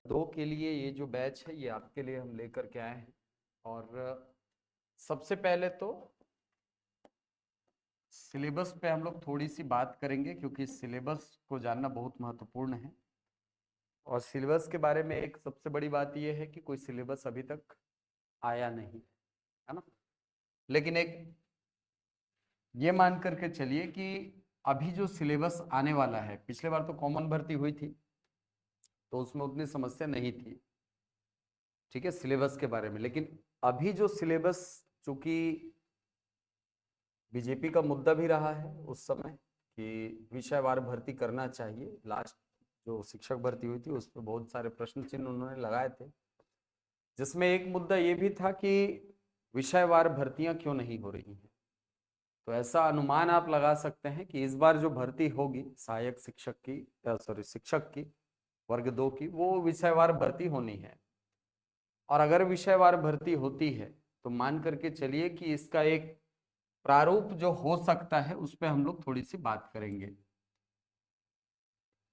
दो के लिए ये जो बैच है ये आपके लिए हम लेकर के आए हैं। और सबसे पहले तो सिलेबस पे हम लोग थोड़ी सी बात करेंगे, क्योंकि सिलेबस को जानना बहुत महत्वपूर्ण है। और सिलेबस के बारे में एक सबसे बड़ी बात यह है कि कोई सिलेबस अभी तक आया नहीं है ना। लेकिन एक ये मान करके चलिए कि अभी जो सिलेबस आने वाला है, पिछले बार तो कॉमन भर्ती हुई थी तो उसमें उतनी समस्या नहीं थी, ठीक है, सिलेबस के बारे में। लेकिन अभी जो सिलेबस, चूंकि बीजेपी का मुद्दा भी रहा है उस समय कि विषयवार भर्ती करना चाहिए, लास्ट जो शिक्षक भर्ती हुई थी उस पर बहुत सारे प्रश्न चिन्ह उन्होंने लगाए थे, जिसमें एक मुद्दा ये भी था कि विषयवार भर्तियां क्यों नहीं हो रही हैं। तो ऐसा अनुमान आप लगा सकते हैं कि इस बार जो भर्ती होगी सहायक शिक्षक की, सॉरी शिक्षक की वर्ग 2 की, वो विषयवार भर्ती होनी है। और अगर विषयवार भर्ती होती है तो मान करके चलिए कि इसका एक प्रारूप जो हो सकता है उस पर हम लोग थोड़ी सी बात करेंगे।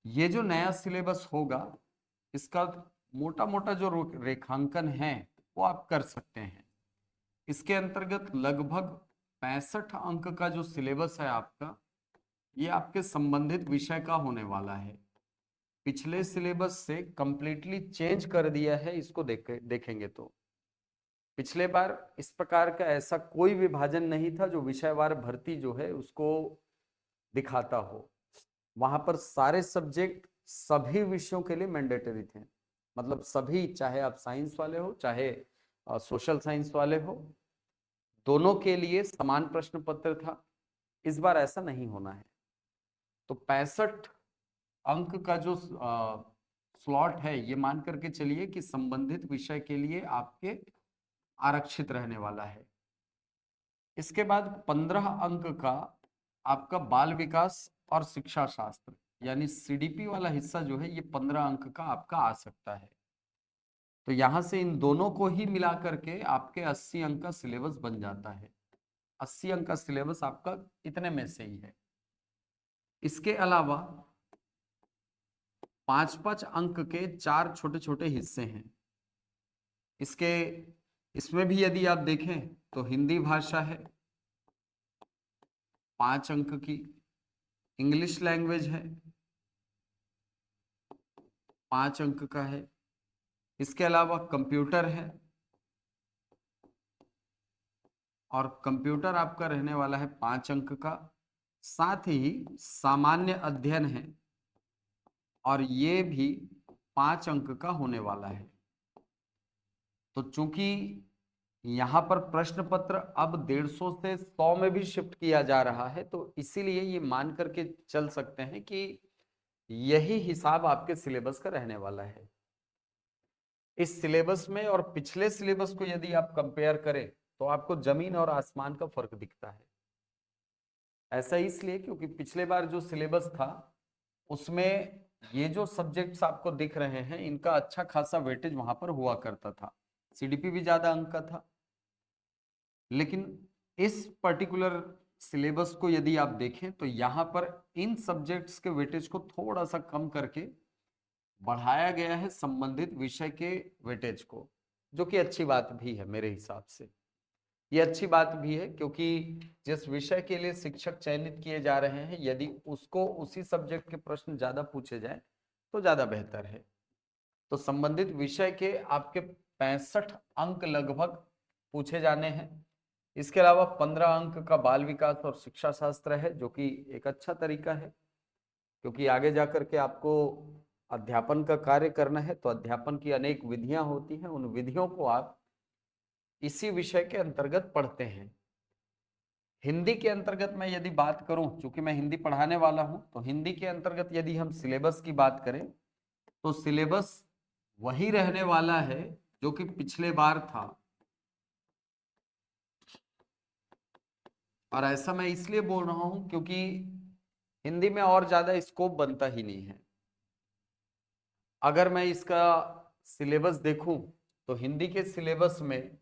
ये जो नया सिलेबस होगा इसका मोटा मोटा जो रेखांकन है वो आप कर सकते हैं। इसके अंतर्गत लगभग 65 अंक का जो सिलेबस है आपका, ये आपके संबंधित विषय का होने वाला है। पिछले सिलेबस से कंप्लीटली चेंज कर दिया है, इसको देखेंगे तो पिछले बार इस प्रकार का ऐसा कोई विभाजन नहीं था जो विषयवार भर्ती जो है उसको दिखाता हो। वहां पर सारे सब्जेक्ट सभी विषयों के लिए मैंडेटरी थे, मतलब सभी, चाहे आप साइंस वाले हो चाहे सोशल साइंस वाले हो, दोनों के लिए समान प्रश्न पत्र था। इस बार ऐसा नहीं होना है। तो 65 अंक का जो स्लॉट है ये मान करके चलिए कि संबंधित विषय के लिए आपके आरक्षित रहने वाला है। इसके बाद 15 अंक का आपका बाल विकास और शिक्षा शास्त्र यानी सीडीपी वाला हिस्सा जो है ये 15 अंक का आपका आ सकता है। तो यहां से इन दोनों को ही मिला करके आपके 80 अंक का सिलेबस बन जाता है। 80 अंक का सिलेबस आपका इतने में से ही है। इसके अलावा 5-5 अंक के 4 छोटे छोटे हिस्से हैं। इसके इसमें भी यदि आप देखें तो हिंदी भाषा है 5 अंक की, इंग्लिश लैंग्वेज है 5 अंक का है, इसके अलावा कंप्यूटर है और कंप्यूटर आपका रहने वाला है 5 अंक का, साथ ही सामान्य अध्ययन है और ये भी 5 अंक का होने वाला है। तो चूंकि यहां पर प्रश्न पत्र अब 150 से 100 में भी शिफ्ट किया जा रहा है, तो इसीलिए ये मान करके चल सकते हैं कि यही हिसाब आपके सिलेबस का रहने वाला है। इस सिलेबस में और पिछले सिलेबस को यदि आप कंपेयर करें तो आपको जमीन और आसमान का फर्क दिखता है। ऐसा इसलिए क्योंकि पिछले बार जो सिलेबस था उसमें ये जो सब्जेक्ट्स आपको दिख रहे हैं इनका अच्छा खासा वेटेज वहां पर हुआ करता था, सीडीपी भी ज्यादा अंक का था। लेकिन इस पर्टिकुलर सिलेबस को यदि आप देखें तो यहाँ पर इन सब्जेक्ट्स के वेटेज को थोड़ा सा कम करके बढ़ाया गया है संबंधित विषय के वेटेज को, जो कि अच्छी बात भी है मेरे हिसाब से। ये अच्छी बात भी है क्योंकि जिस विषय के लिए शिक्षक चयनित किए जा रहे हैं यदि उसको उसी सब्जेक्ट के प्रश्न ज्यादा पूछे जाए तो ज्यादा बेहतर है। तो संबंधित विषय के आपके 65 अंक लगभग पूछे जाने हैं। इसके अलावा 15 अंक का बाल विकास और शिक्षा शास्त्र है, जो कि एक अच्छा तरीका है क्योंकि आगे जाकर के आपको अध्यापन का कार्य करना है तो अध्यापन की अनेक विधियां होती हैं, उन विधियों को आप इसी विषय के अंतर्गत पढ़ते हैं। हिंदी के अंतर्गत मैं यदि बात करूं, चूंकि मैं हिंदी पढ़ाने वाला हूं, तो हिंदी के अंतर्गत यदि हम सिलेबस की बात करें तो सिलेबस वही रहने वाला है जो कि पिछले बार था। और ऐसा मैं इसलिए बोल रहा हूं क्योंकि हिंदी में और ज्यादा स्कोप बनता ही नहीं है। अगर मैं इसका सिलेबस देखूं तो हिंदी के सिलेबस में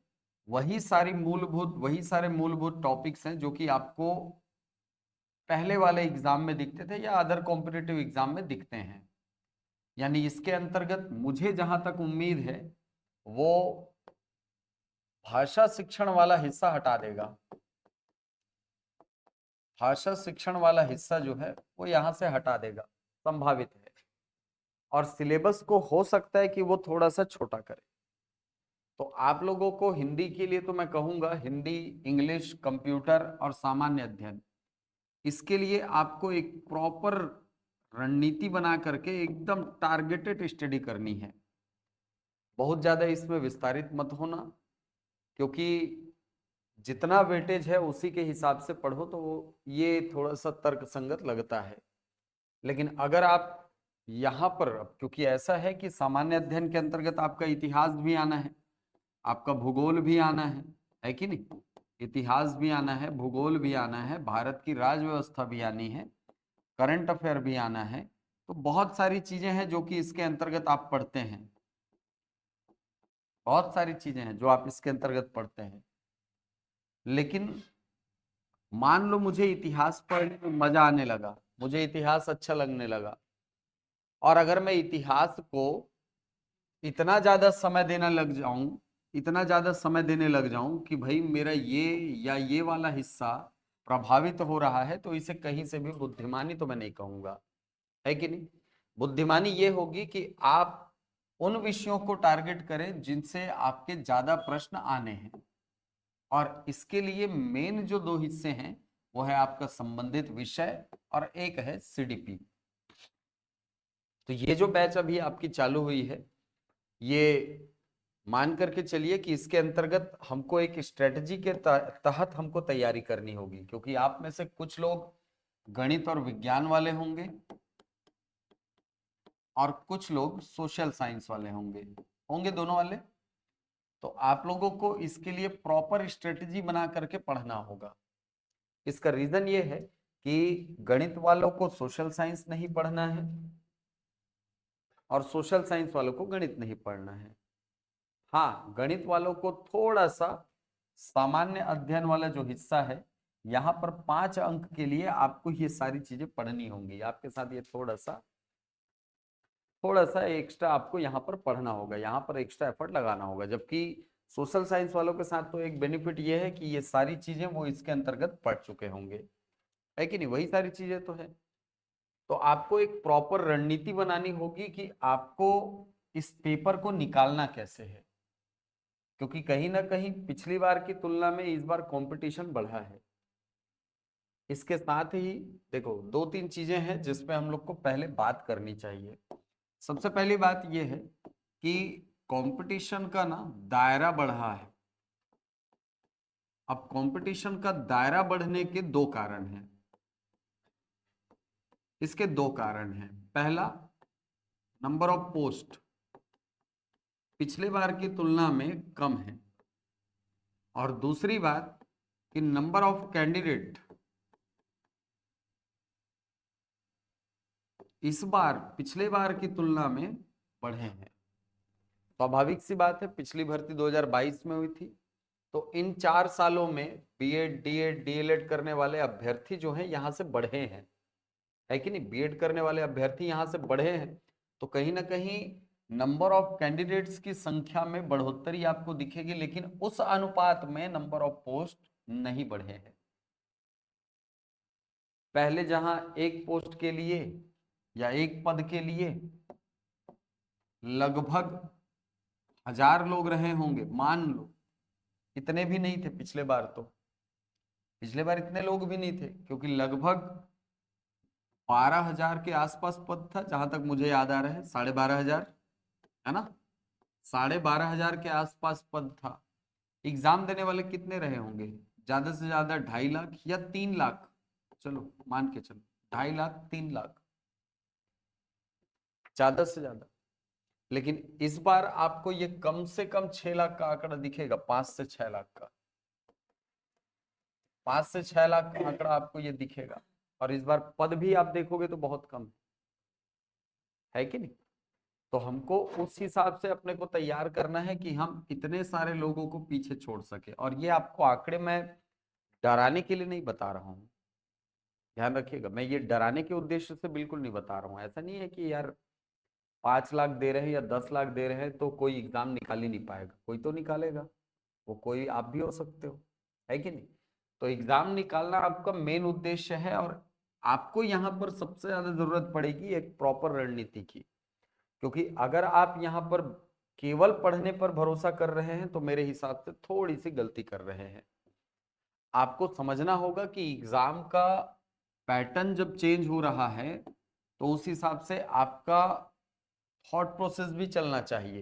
वही सारे मूलभूत टॉपिक्स हैं जो कि आपको पहले वाले एग्जाम में दिखते थे या अदर कॉम्पिटिटिव एग्जाम में दिखते हैं। यानी इसके अंतर्गत मुझे जहां तक उम्मीद है वो भाषा शिक्षण वाला हिस्सा हटा देगा। भाषा शिक्षण वाला हिस्सा जो है वो यहां से हटा देगा, संभावित है। और सिलेबस को हो सकता है कि वो थोड़ा सा छोटा करे। तो आप लोगों को हिंदी के लिए तो मैं कहूंगा हिंदी, इंग्लिश, कंप्यूटर और सामान्य अध्ययन, इसके लिए आपको एक प्रॉपर रणनीति बना करके एकदम टारगेटेड स्टडी करनी है। बहुत ज्यादा इसमें विस्तारित मत होना, क्योंकि जितना वेटेज है उसी के हिसाब से पढ़ो तो वो ये थोड़ा सा तर्क संगत लगता है। लेकिन अगर आप यहाँ पर, क्योंकि ऐसा है कि सामान्य अध्ययन के अंतर्गत आपका इतिहास भी आना है, आपका भूगोल भी आना है कि नहीं? इतिहास भी आना है, भूगोल भी आना है, भारत की राज व्यवस्था भी आनी है, करंट अफेयर भी आना है। तो बहुत सारी चीजें हैं जो कि इसके अंतर्गत आप पढ़ते हैं, बहुत सारी चीजें हैं जो आप इसके अंतर्गत पढ़ते हैं। लेकिन मान लो मुझे इतिहास पढ़ने में मजा आने लगा, मुझे इतिहास अच्छा लगने लगा, और अगर मैं इतिहास को इतना ज्यादा समय देना लग जाऊं, इतना ज्यादा समय देने लग जाऊं कि भाई मेरा ये या ये वाला हिस्सा प्रभावित हो रहा है, तो इसे कहीं से भी बुद्धिमानी तो मैं नहीं कहूंगा, है कि नहीं? बुद्धिमानी ये होगी कि आप उन विषयों को टारगेट करें जिनसे आपके ज्यादा प्रश्न आने हैं। और इसके लिए मेन जो दो हिस्से हैं वो है आपका संबंधित विषय और एक है सीडीपी। तो ये जो बैच अभी आपकी चालू हुई है, ये मान करके चलिए कि इसके अंतर्गत हमको एक स्ट्रेटजी के तहत हमको तैयारी करनी होगी, क्योंकि आप में से कुछ लोग गणित और विज्ञान वाले होंगे और कुछ लोग सोशल साइंस वाले होंगे, होंगे दोनों वाले। तो आप लोगों को इसके लिए प्रॉपर स्ट्रेटजी बना करके पढ़ना होगा। इसका रीजन ये है कि गणित वालों को सोशल साइंस नहीं पढ़ना है और सोशल साइंस वालों को गणित नहीं पढ़ना है। हाँ, गणित वालों को थोड़ा सा सामान्य अध्ययन वाला जो हिस्सा है, यहाँ पर 5 अंक के लिए आपको ये सारी चीजें पढ़नी होंगी। आपके साथ ये थोड़ा सा एक्स्ट्रा आपको यहाँ पर पढ़ना होगा, यहाँ पर एक्स्ट्रा एफर्ट लगाना होगा। जबकि सोशल साइंस वालों के साथ तो एक बेनिफिट ये है कि ये सारी चीजें वो इसके अंतर्गत पढ़ चुके होंगे, है कि नहीं? वही सारी चीजें तो है। तो आपको एक प्रॉपर रणनीति बनानी होगी कि आपको इस पेपर को निकालना कैसे है, क्योंकि कहीं ना कहीं पिछली बार की तुलना में इस बार कंपटीशन बढ़ा है। इसके साथ ही देखो, 2-3 चीजें हैं जिसपे हम लोग को पहले बात करनी चाहिए। सबसे पहली बात यह है कि कंपटीशन का ना दायरा बढ़ा है। अब कंपटीशन का दायरा बढ़ने के दो कारण हैं। इसके दो कारण हैं। पहला, नंबर ऑफ पोस्ट पिछले बार की तुलना में कम है, और दूसरी बात कि नंबर ऑफ कैंडिडेट इस बार पिछले बार की तुलना में बढ़े हैं। स्वाभाविक सी बात है, पिछली भर्ती 2022 में हुई थी, तो इन 4 सालों में बीएड, डीएड, डीएलएड करने वाले अभ्यर्थी जो हैं यहाँ से बढ़े हैं, है कि नहीं? बीएड करने वाले अभ्यर्थी यहाँ से बढ़े हैं, तो कहीं ना कहीं नंबर ऑफ कैंडिडेट्स की संख्या में बढ़ोतरी आपको दिखेगी, लेकिन उस अनुपात में नंबर ऑफ पोस्ट नहीं बढ़े हैं। पहले जहां एक पोस्ट के लिए या एक पद के लिए लगभग 1000 लोग रहे होंगे, मान लो, इतने भी नहीं थे पिछले बार। तो पिछले बार इतने लोग भी नहीं थे, क्योंकि लगभग 12,000 के आसपास पद था, जहां तक मुझे याद आ रहा है, 12,500, है ना? 12,500 के आसपास पद था। एग्जाम देने वाले कितने रहे होंगे? ज्यादा से ज्यादा 2.5 लाख या 3 लाख, चलो मान के चलो 2.5 लाख, 3 लाख, ज्यादा से ज्यादा। लेकिन इस बार आपको ये कम से कम 6 लाख का आंकड़ा दिखेगा, 5 से 6 लाख का, 5 से 6 लाख का आंकड़ा आपको ये दिखेगा। और इस बार पद भी आप देखोगे तो बहुत कम है कि नहीं? तो हमको उस हिसाब से अपने को तैयार करना है कि हम इतने सारे लोगों को पीछे छोड़ सके। और ये आपको आंकड़े मैं डराने के लिए नहीं बता रहा हूँ, ध्यान रखिएगा, मैं ये डराने के उद्देश्य से बिल्कुल नहीं बता रहा हूँ। ऐसा नहीं है कि यार 5 लाख दे रहे हैं या 10 लाख दे रहे हैं तो कोई एग्जाम निकाल ही नहीं पाएगा, कोई तो निकालेगा, वो कोई आप भी हो सकते हो, है कि नहीं। तो एग्जाम निकालना आपका मेन उद्देश्य है, और आपको यहाँ पर सबसे ज्यादा जरूरत पड़ेगी एक प्रॉपर रणनीति की, क्योंकि अगर आप यहाँ पर केवल पढ़ने पर भरोसा कर रहे हैं तो मेरे हिसाब से थोड़ी सी गलती कर रहे हैं। आपको समझना होगा कि एग्जाम का पैटर्न जब चेंज हो रहा है तो उस हिसाब से आपका थॉट प्रोसेस भी चलना चाहिए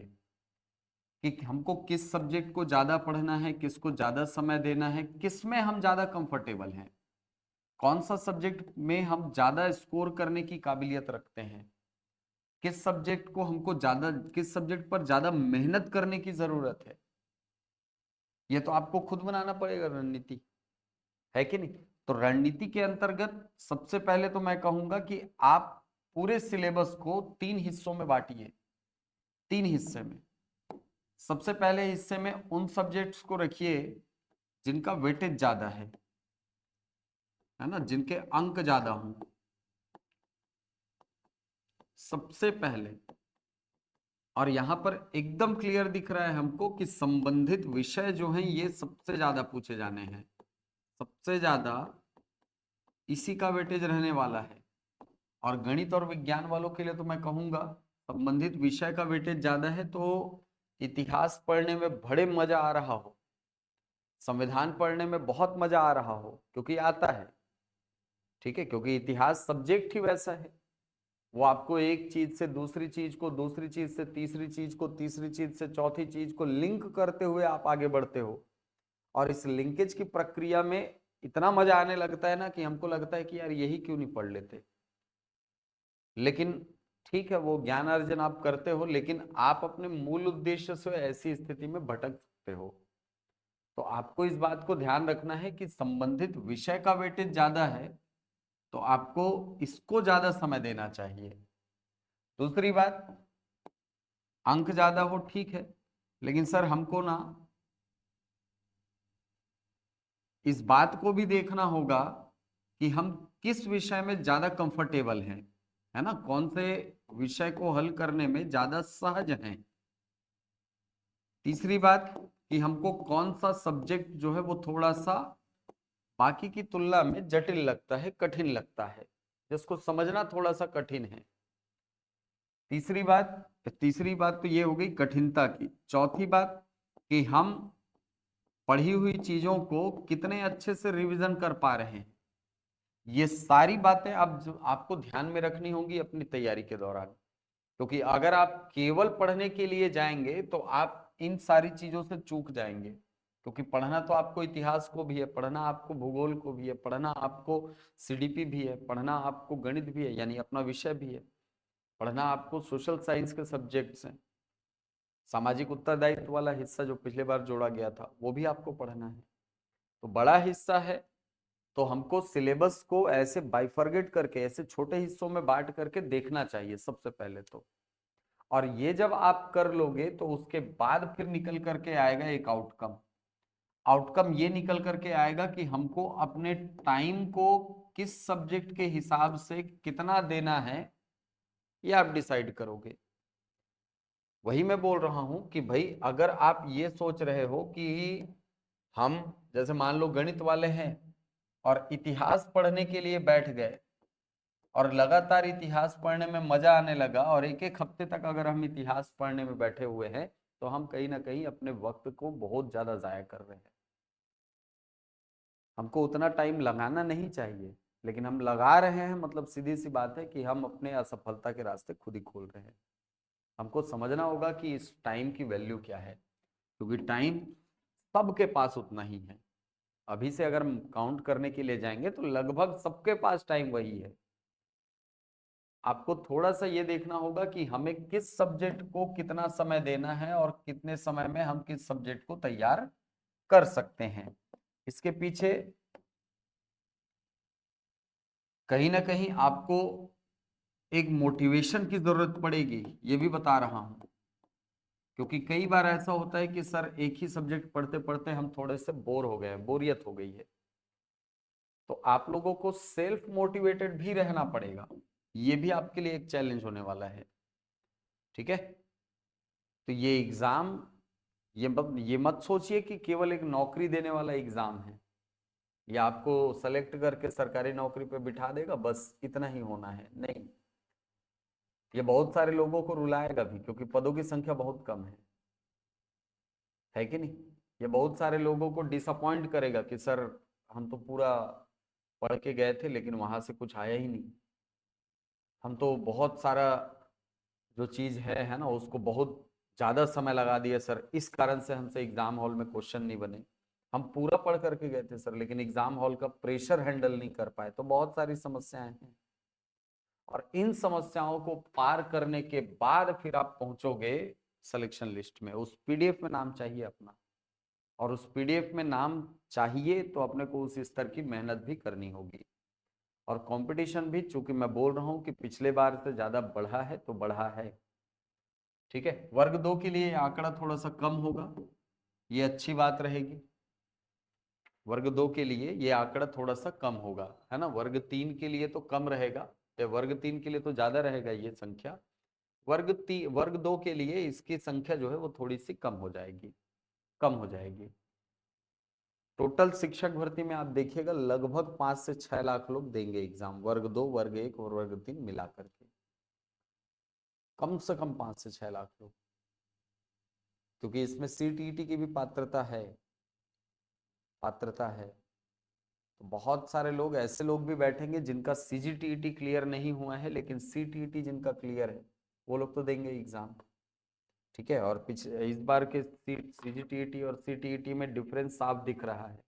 कि हमको किस सब्जेक्ट को ज्यादा पढ़ना है, किसको ज्यादा समय देना है, किस में हम ज्यादा कंफर्टेबल हैं, कौन सा सब्जेक्ट में हम ज्यादा स्कोर करने की काबिलियत रखते हैं, किस सब्जेक्ट को हमको ज्यादा, किस सब्जेक्ट पर ज्यादा मेहनत करने की जरूरत है। ये तो आपको खुद बनाना पड़ेगा रणनीति, है कि नहीं। तो रणनीति के अंतर्गत सबसे पहले तो मैं कहूंगा कि आप पूरे सिलेबस को 3 हिस्सों में बांटिए। 3 हिस्से में, सबसे पहले हिस्से में उन सब्जेक्ट्स को रखिए जिनका वेटेज ज्यादा है ना, जिनके अंक ज्यादा हों सबसे पहले। और यहां पर एकदम क्लियर दिख रहा है हमको कि संबंधित विषय जो हैं ये सबसे ज्यादा पूछे जाने हैं, सबसे ज्यादा इसी का वेटेज रहने वाला है। और गणित और विज्ञान वालों के लिए तो मैं कहूंगा संबंधित विषय का वेटेज ज्यादा है, तो इतिहास पढ़ने में बड़े मजा आ रहा हो, संविधान पढ़ने में बहुत मजा आ रहा हो, क्योंकि आता है, ठीक है, क्योंकि इतिहास सब्जेक्ट ही वैसा है। वो आपको एक चीज से दूसरी चीज को, दूसरी चीज से तीसरी चीज को, तीसरी चीज से चौथी चीज को लिंक करते हुए आप आगे बढ़ते हो। और इस लिंकेज की प्रक्रिया में इतना मजा आने लगता है ना कि हमको लगता है कि यार यही क्यों नहीं पढ़ लेते। लेकिन ठीक है, वो ज्ञान अर्जन आप करते हो, लेकिन आप अपने मूल उद्देश्य से ऐसी स्थिति में भटक सकते हो। तो आपको इस बात को ध्यान रखना है कि संबंधित विषय का वेटेज ज्यादा है तो आपको इसको ज्यादा समय देना चाहिए। दूसरी बात, अंक ज्यादा हो ठीक है, लेकिन सर हमको ना इस बात को भी देखना होगा कि हम किस विषय में ज्यादा कंफर्टेबल हैं, है ना, कौन से विषय को हल करने में ज्यादा सहज हैं। तीसरी बात कि हमको कौन सा सब्जेक्ट जो है वो थोड़ा सा बाकी की तुलना में जटिल लगता है, कठिन लगता है, जिसको समझना थोड़ा सा कठिन है। तीसरी बात तो ये हो गई कठिनता की। चौथी बात कि हम पढ़ी हुई चीजों को कितने अच्छे से रिवीजन कर पा रहे हैं। ये सारी बातें आपको ध्यान में रखनी होंगी अपनी तैयारी के दौरान, क्योंकि अगर आप केवल पढ़ने के लिए जाएंगे तो आप इन सारी चीजों से चूक जाएंगे। क्योंकि पढ़ना तो आपको इतिहास को भी है, पढ़ना आपको भूगोल को भी है, पढ़ना आपको सीडीपी भी है, पढ़ना आपको गणित भी है यानी अपना विषय भी है, पढ़ना आपको सोशल साइंस के सब्जेक्ट्स हैं, सामाजिक उत्तरदायित्व वाला हिस्सा जो पिछले बार जोड़ा गया था वो भी आपको पढ़ना है। तो बड़ा हिस्सा है, तो हमको सिलेबस को ऐसे बाइफरगेट करके, ऐसे छोटे हिस्सों में बांट करके देखना चाहिए सबसे पहले तो। और ये जब आप कर लोगे तो उसके बाद फिर निकल करके आएगा एक आउटकम। आउटकम ये निकल करके आएगा कि हमको अपने टाइम को किस सब्जेक्ट के हिसाब से कितना देना है, ये आप डिसाइड करोगे। वही मैं बोल रहा हूं कि भाई अगर आप ये सोच रहे हो कि हम, जैसे मान लो गणित वाले हैं और इतिहास पढ़ने के लिए बैठ गए और लगातार इतिहास पढ़ने में मजा आने लगा, और एक एक हफ्ते तक अगर हम इतिहास पढ़ने में बैठे हुए हैं तो हम कहीं ना कहीं अपने वक्त को बहुत ज्यादा जाया कर रहे हैं। हमको उतना टाइम लगाना नहीं चाहिए, लेकिन हम लगा रहे हैं, मतलब सीधी सी बात है कि हम अपने असफलता के रास्ते खुद ही खोल रहे हैं। हमको समझना होगा कि इस टाइम की वैल्यू क्या है, क्योंकि टाइम सबके पास उतना ही है। अभी से अगर हम काउंट करने के लिए जाएंगे तो लगभग सबके पास टाइम वही है। आपको थोड़ा सा ये देखना होगा कि हमें किस सब्जेक्ट को कितना समय देना है और कितने समय में हम किस सब्जेक्ट को तैयार कर सकते हैं। इसके पीछे कहीं ना कहीं आपको एक मोटिवेशन की जरूरत पड़ेगी, ये भी बता रहा हूं, क्योंकि कई बार ऐसा होता है कि सर एक ही सब्जेक्ट पढ़ते पढ़ते हम थोड़े से बोर हो गए, बोरियत हो गई है। तो आप लोगों को सेल्फ मोटिवेटेड भी रहना पड़ेगा, ये भी आपके लिए एक चैलेंज होने वाला है। ठीक है। तो ये एग्जाम, ये मत सोचिए कि केवल एक नौकरी देने वाला एग्जाम है, या आपको सेलेक्ट करके सरकारी नौकरी पे बिठा देगा, बस इतना ही होना है, नहीं। ये बहुत सारे लोगों को रुलाएगा भी, क्योंकि पदों की संख्या बहुत कम है कि नहीं। ये बहुत सारे लोगों को डिसअपॉइंट करेगा कि सर हम तो पूरा पढ़ के गए थे लेकिन वहां से कुछ आया ही नहीं, हम तो बहुत सारा जो चीज है ना, उसको बहुत ज्यादा समय लगा दिया सर, इस कारण से हमसे एग्जाम हॉल में क्वेश्चन नहीं बने। हम पूरा पढ़ करके गए थे सर, लेकिन एग्जाम हॉल का प्रेशर हैंडल नहीं कर पाए। तो बहुत सारी समस्याएं हैं, और इन समस्याओं को पार करने के बाद फिर आप पहुंचोगे सिलेक्शन लिस्ट में। उस पीडीएफ में नाम चाहिए अपना, और उस पीडीएफ में नाम चाहिए तो अपने को उस स्तर की मेहनत भी करनी होगी। और कंपटीशन भी, चूंकि मैं बोल रहा हूं कि पिछले बार से ज्यादा बढ़ा है, तो बढ़ा है। ठीक है। वर्ग 2 के लिए आंकड़ा थोड़ा सा कम होगा, ये अच्छी बात रहेगी। वर्ग 2 के लिए ये आंकड़ा थोड़ा सा कम होगा, है ना। वर्ग 3 के लिए तो कम रहेगा, वर्ग 3 के लिए तो ज्यादा रहेगा ये संख्या। वर्ग 2 के लिए इसकी संख्या जो है वो थोड़ी सी कम हो जाएगी, कम हो जाएगी। टोटल शिक्षक भर्ती में आप देखिएगा लगभग 5 से 6 लाख लोग देंगे एग्जाम, वर्ग 2, वर्ग 1 और वर्ग 3 मिला करके, कम से कम 5 से 6 लाख लोग, क्योंकि इसमें सीटीईटी की भी पात्रता है। तो बहुत सारे लोग, ऐसे लोग भी बैठेंगे जिनका सीजीटीईटी क्लियर नहीं हुआ है, लेकिन सीटीईटी जिनका क्लियर है वो लोग तो देंगे एग्जाम। ठीक है। और इस बार के सीजीटीईटी और सीटीईटी में डिफरेंस साफ दिख रहा है,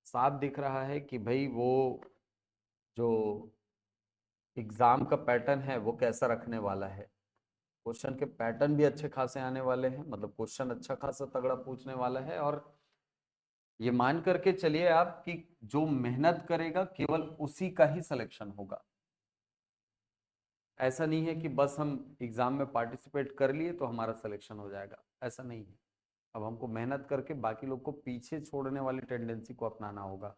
साफ दिख रहा है कि भाई वो जो एग्जाम का पैटर्न है वो कैसा रखने वाला है। क्वेश्चन के पैटर्न भी अच्छे खासे आने वाले हैं, मतलब क्वेश्चन अच्छा खासा तगड़ा पूछने वाला है। और ये मान करके चलिए आप कि जो मेहनत करेगा केवल उसी का ही सिलेक्शन होगा। ऐसा नहीं है कि बस हम एग्जाम में पार्टिसिपेट कर लिए तो हमारा सिलेक्शन हो जाएगा, ऐसा नहीं है। अब हमको मेहनत करके बाकी लोग को पीछे छोड़ने वाली टेंडेंसी को अपनाना होगा,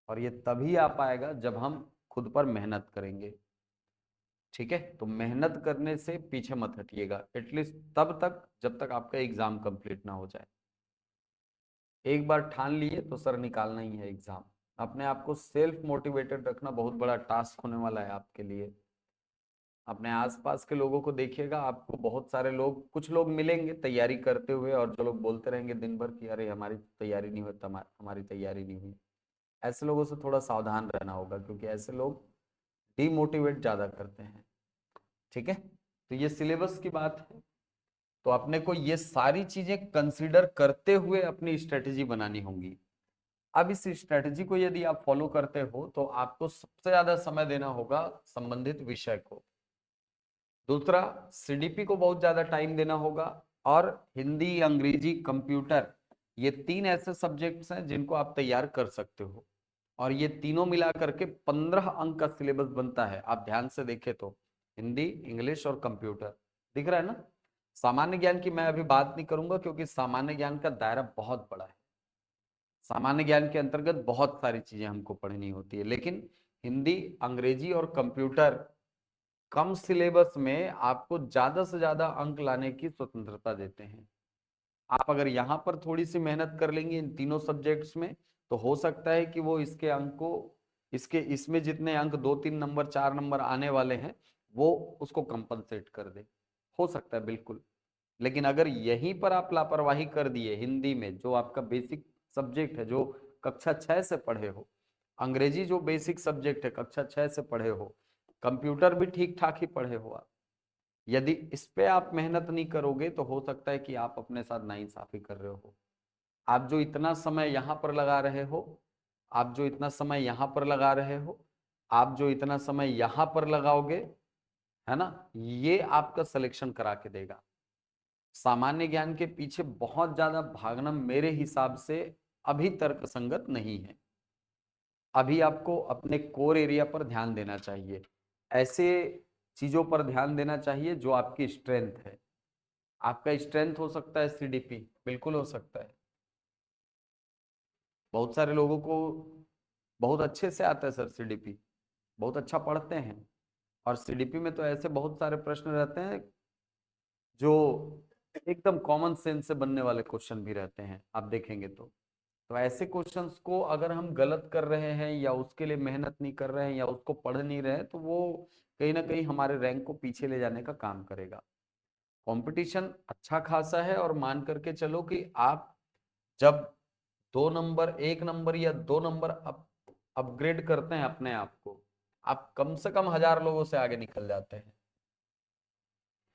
और ये तभी आ पाएगा जब हम खुद पर मेहनत करेंगे। ठीक है। तो मेहनत करने से पीछे मत हटिएगा, एटलीस्ट तब तक जब तक आपका एग्जाम कंप्लीट ना हो जाए। एक बार ठान लिए तो सर निकालना ही है एग्जाम। अपने आप को सेल्फ मोटिवेटेड रखना बहुत बड़ा टास्क होने वाला है आपके लिए। अपने आसपास के लोगों को देखिएगा, आपको बहुत सारे लोग, कुछ लोग मिलेंगे तैयारी करते हुए, और जो लोग बोलते रहेंगे दिन भर कि अरे हमारी तैयारी नहीं हुई, हमारी तैयारी नहीं हुई। ऐसे लोगों से थोड़ा सावधान रहना होगा, क्योंकि ऐसे लोग डीमोटिवेट ज्यादा करते हैं। ठीक है। तो ये सिलेबस की बात है, तो अपने को ये सारी चीजें कंसीडर करते हुए अपनी स्ट्रेटेजी बनानी होंगी। अब इस स्ट्रेटेजी को यदि आप फॉलो करते हो तो आपको सबसे ज्यादा समय देना होगा संबंधित विषय को। दूसरा, सीडीपी को बहुत ज्यादा टाइम देना होगा। और हिंदी, अंग्रेजी, कंप्यूटर, ये 3 ऐसे सब्जेक्ट्स हैं जिनको आप तैयार कर सकते हो, और ये तीनों मिला करके 15 अंक का सिलेबस बनता है। आप ध्यान से देखें तो हिंदी, इंग्लिश और कंप्यूटर दिख रहा है ना। सामान्य ज्ञान की मैं अभी बात नहीं करूंगा, क्योंकि सामान्य ज्ञान का दायरा बहुत बड़ा है। सामान्य ज्ञान के अंतर्गत बहुत सारी चीजें हमको पढ़नी होती है, लेकिन हिंदी, अंग्रेजी और कंप्यूटर कम सिलेबस में आपको ज्यादा से ज्यादा अंक लाने की स्वतंत्रता देते हैं। आप अगर यहाँ पर थोड़ी सी मेहनत कर लेंगे इन तीनों सब्जेक्ट्स में, तो हो सकता है कि वो इसके अंक को, इसमें जितने अंक 2, 3 नंबर, 4 नंबर आने वाले हैं, वो उसको कंपनसेट कर दे। हो सकता है, बिल्कुल। लेकिन अगर यहीं पर आप लापरवाही कर दिए, हिंदी में जो आपका बेसिक सब्जेक्ट है, जो कक्षा 6 से पढ़े हो, अंग्रेजी जो बेसिक सब्जेक्ट है कक्षा 6 से पढ़े हो, कंप्यूटर भी ठीक ठाक ही पढ़े हो आप, यदि इस पे आप मेहनत नहीं करोगे तो हो सकता है कि आप अपने साथ नाइंसाफी कर रहे हो। आप जो इतना समय यहाँ पर लगा रहे हो, आप जो इतना समय यहाँ पर लगा रहे हो, आप जो इतना समय यहाँ पर लगाओगे, है ना, ये आपका सिलेक्शन करा के देगा। सामान्य ज्ञान के पीछे बहुत ज्यादा भागना मेरे हिसाब से अभी तर्कसंगत नहीं है। अभी आपको अपने कोर एरिया पर ध्यान देना चाहिए, ऐसे चीजों पर ध्यान देना चाहिए जो आपकी स्ट्रेंथ है। आपका स्ट्रेंथ हो सकता है सीडीपी, बिल्कुल हो सकता है। बहुत सारे लोगों को बहुत अच्छे से आता है सर सीडीपी, बहुत अच्छा पढ़ते हैं, और सीडीपी में तो ऐसे बहुत सारे प्रश्न रहते हैं जो एकदम कॉमन सेंस से बनने वाले क्वेश्चन भी रहते हैं, आप देखेंगे तो ऐसे क्वेश्चंस को अगर हम गलत कर रहे हैं या उसके लिए मेहनत नहीं कर रहे हैं या उसको पढ़ नहीं रहे हैं, तो वो कहीं ना कहीं हमारे रैंक को पीछे ले जाने का काम करेगा। कंपटीशन अच्छा खासा है, और मान करके चलो कि आप जब 2 नंबर 1 नंबर या 2 नंबर अपग्रेड करते हैं अपने आप को, आप कम से कम 1000 लोगों से आगे निकल जाते हैं,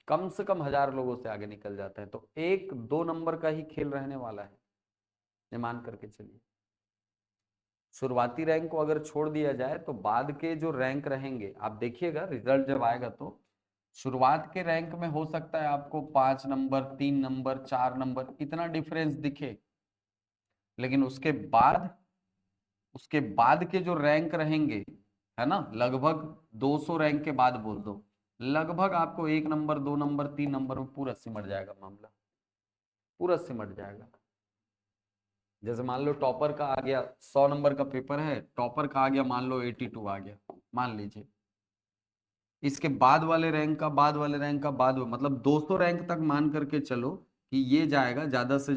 कम से कम 1000 लोगों से आगे निकल जाते हैं। तो 1-2 नंबर का ही खेल रहने वाला है, ये मान करके चलिए। शुरुआती रैंक को अगर छोड़ दिया जाए तो बाद के जो रैंक रहेंगे, आप देखिएगा रिजल्ट जब आएगा तो शुरुआत के रैंक में हो सकता है आपको 5 नंबर 3 नंबर 4 नंबर इतना डिफरेंस दिखे, लेकिन उसके बाद के जो रैंक रहेंगे, है ना, लगभग 200 रैंक के बाद बोल दो, लगभग आपको 1 नंबर 2 नंबर 3 नंबर में पूरा सिमट जाएगा मामला, पूरा सिमट जाएगा। जैसे मान लो टॉपर का आ गया, 100 नंबर का पेपर है, टॉपर का आ गया मान लो 82 आ गया, मान लीजिए। इसके बाद वाले रैंक का, बाद वाले रैंक का, बाद मतलब 200 रैंक तक मान करके चलो कि ये जाएगा ज्यादा से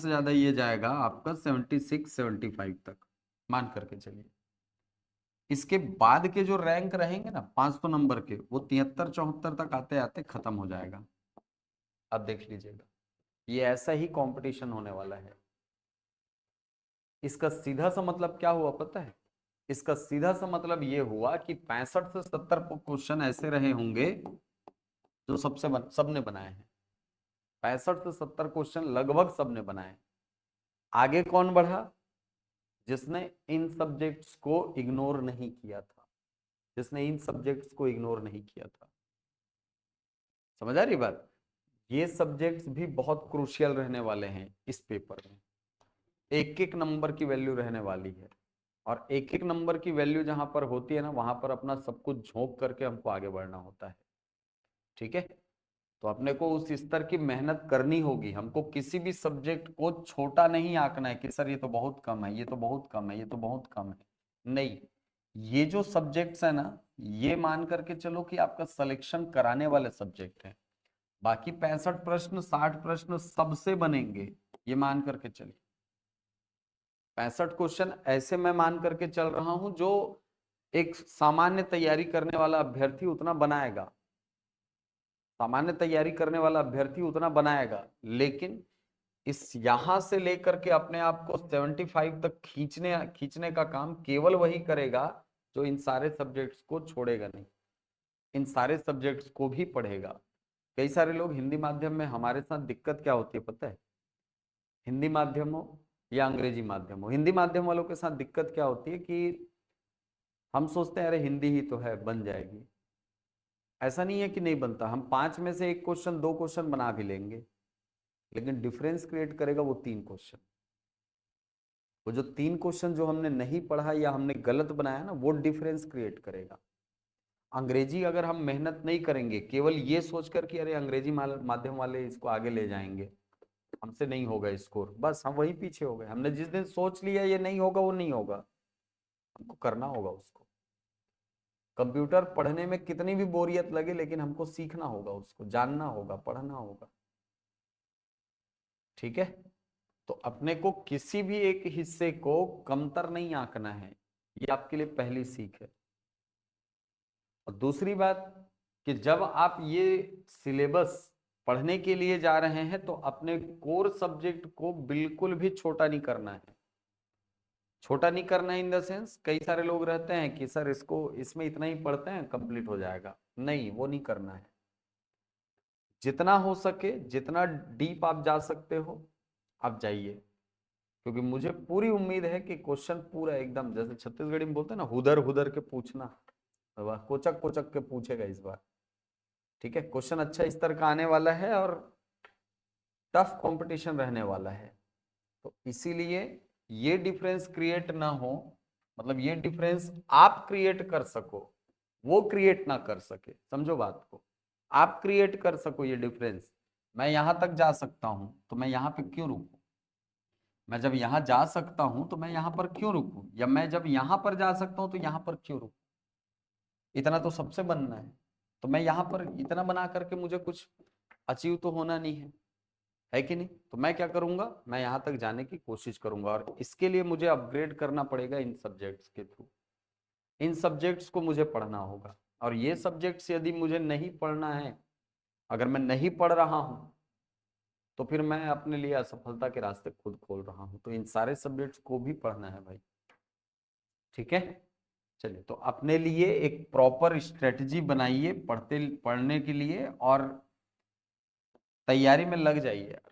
ज्यादा ये जाएगा आपका 76-75 तक, मान करके चलिए। इसके बाद के जो रैंक रहेंगे ना 500 नंबर के, वो 73-74 तक आते आते खत्म हो जाएगा। अब देख लीजिएगा, ये ऐसा ही कंपटीशन होने वाला है। इसका सीधा सा मतलब क्या हुआ पता है? इसका सीधा सा मतलब ये हुआ कि 65 से 70 क्वेश्चन ऐसे रहे होंगे जो सबने बनाए हैं। 65 से 70 क्वेश्चन लगभग सबने बनाए। आगे कौन बढ़ा? जिसने इन सब्जेक्ट्स को इग्नोर नहीं किया था, जिसने इन सब्जेक्ट्स को इग्नोर नहीं किया था। समझ आ रही बात? ये सब्जेक्ट्स भी बहुत क्रूशियल रहने वाले हैं इस पेपर में। एक एक नंबर की वैल्यू रहने वाली है, और एक एक नंबर की वैल्यू जहां पर होती है ना, वहां पर अपना सब कुछ झोंक करके हमको आगे बढ़ना होता है। ठीक है, तो अपने को उस स्तर की मेहनत करनी होगी। हमको किसी भी सब्जेक्ट को छोटा नहीं आंकना है कि सर ये तो बहुत कम है, ये तो बहुत कम है, ये तो बहुत कम है। नहीं, ये जो सब्जेक्ट्स है ना, ये मान करके चलो कि आपका सिलेक्शन कराने वाले सब्जेक्ट है। बाकी 65 प्रश्न 60 प्रश्न सबसे बनेंगे, ये मान करके चलिए। 65 क्वेश्चन ऐसे मैं मान करके चल रहा हूं जो एक सामान्य तैयारी करने वाला अभ्यर्थी उतना बनाएगा, सामान्य तैयारी करने वाला अभ्यर्थी उतना बनाएगा। लेकिन इस यहां से लेकर के अपने आप को 75 तक खींचने खींचने का काम केवल वही करेगा जो इन सारे सब्जेक्ट्स को छोड़ेगा नहीं, इन सारे सब्जेक्ट्स को भी पढ़ेगा। कई सारे लोग हिंदी माध्यम में, हमारे साथ दिक्कत क्या होती है पता है? हिंदी माध्यम हो या अंग्रेजी माध्यम हो, हिंदी माध्यम वालों के साथ दिक्कत क्या होती है कि हम सोचते हैं अरे हिंदी ही तो है, बन जाएगी। ऐसा नहीं है कि नहीं बनता, हम 5 में से 1 क्वेश्चन 2 क्वेश्चन बना भी लेंगे, लेकिन डिफरेंस क्रिएट करेगा वो 3 क्वेश्चन। वो जो 3 क्वेश्चन जो हमने नहीं पढ़ा या हमने गलत बनाया ना, वो डिफरेंस क्रिएट करेगा। अंग्रेजी अगर हम मेहनत नहीं करेंगे, केवल ये सोचकर कि अरे अंग्रेजी माध्यम वाले इसको आगे ले जाएंगे, हमसे नहीं होगा स्कोर, बस हम वही पीछे हो गए। हमने जिस दिन सोच लिया ये नहीं होगा, वो नहीं होगा, हमको करना होगा उसको। कंप्यूटर पढ़ने में कितनी भी बोरियत लगे, लेकिन हमको सीखना होगा, उसको जानना होगा, पढ़ना होगा। ठीक है, तो अपने को किसी भी एक हिस्से को कमतर नहीं आंकना है, ये आपके लिए पहली सीख है। और दूसरी बात कि जब आप ये सिलेबस पढ़ने के लिए जा रहे हैं, तो अपने कोर सब्जेक्ट को बिल्कुल भी छोटा नहीं करना है। छोटा नहीं करना है इन द सेंस, कई सारे लोग रहते हैं कि सर इसको इसमें इतना ही पढ़ते हैं कंप्लीट हो जाएगा, नहीं, वो नहीं करना है। जितना हो सके, जितना डीप आप जा सकते हो आप जाइए, क्योंकि मुझे पूरी उम्मीद है कि क्वेश्चन पूरा एकदम, जैसे छत्तीसगढ़ी में बोलते हैं ना, हुदर हुदर के पूछना, वह कोचक कोचक के पूछेगा इस बार। ठीक है, क्वेश्चन अच्छा स्तर का आने वाला है और टफ कंपटीशन रहने वाला है। तो इसीलिए ये डिफरेंस क्रिएट ना हो, मतलब ये डिफरेंस आप क्रिएट कर सको, वो क्रिएट ना कर सके। समझो बात को, आप क्रिएट कर सको ये डिफरेंस। मैं यहां तक जा सकता हूं तो मैं यहां पे क्यों रुकूं? मैं जब यहां जा सकता हूं तो मैं यहां पर क्यों रुकूं? या मैं जब यहां पर जा सकता हूं तो यहां पर क्यों रुकूं? इतना तो सबसे बनना है। तो मैं यहाँ पर इतना बना करके मुझे कुछ अचीव तो होना नहीं है कि नहीं? तो मैं क्या करूंगा, मैं यहाँ तक जाने की कोशिश करूंगा, और इसके लिए मुझे अपग्रेड करना पड़ेगा इन सब्जेक्ट्स के थ्रू। इन सब्जेक्ट्स को मुझे पढ़ना होगा, और ये सब्जेक्ट्स यदि मुझे नहीं पढ़ना है, अगर मैं नहीं पढ़ रहा हूं, तो फिर मैं अपने लिए असफलता के रास्ते खुद खोल रहा हूं। तो इन सारे सब्जेक्ट्स को भी पढ़ना है भाई, ठीक है। चलिए, तो अपने लिए एक प्रॉपर स्ट्रेटजी बनाइए पढ़ने के लिए, और तैयारी में लग जाइए यार,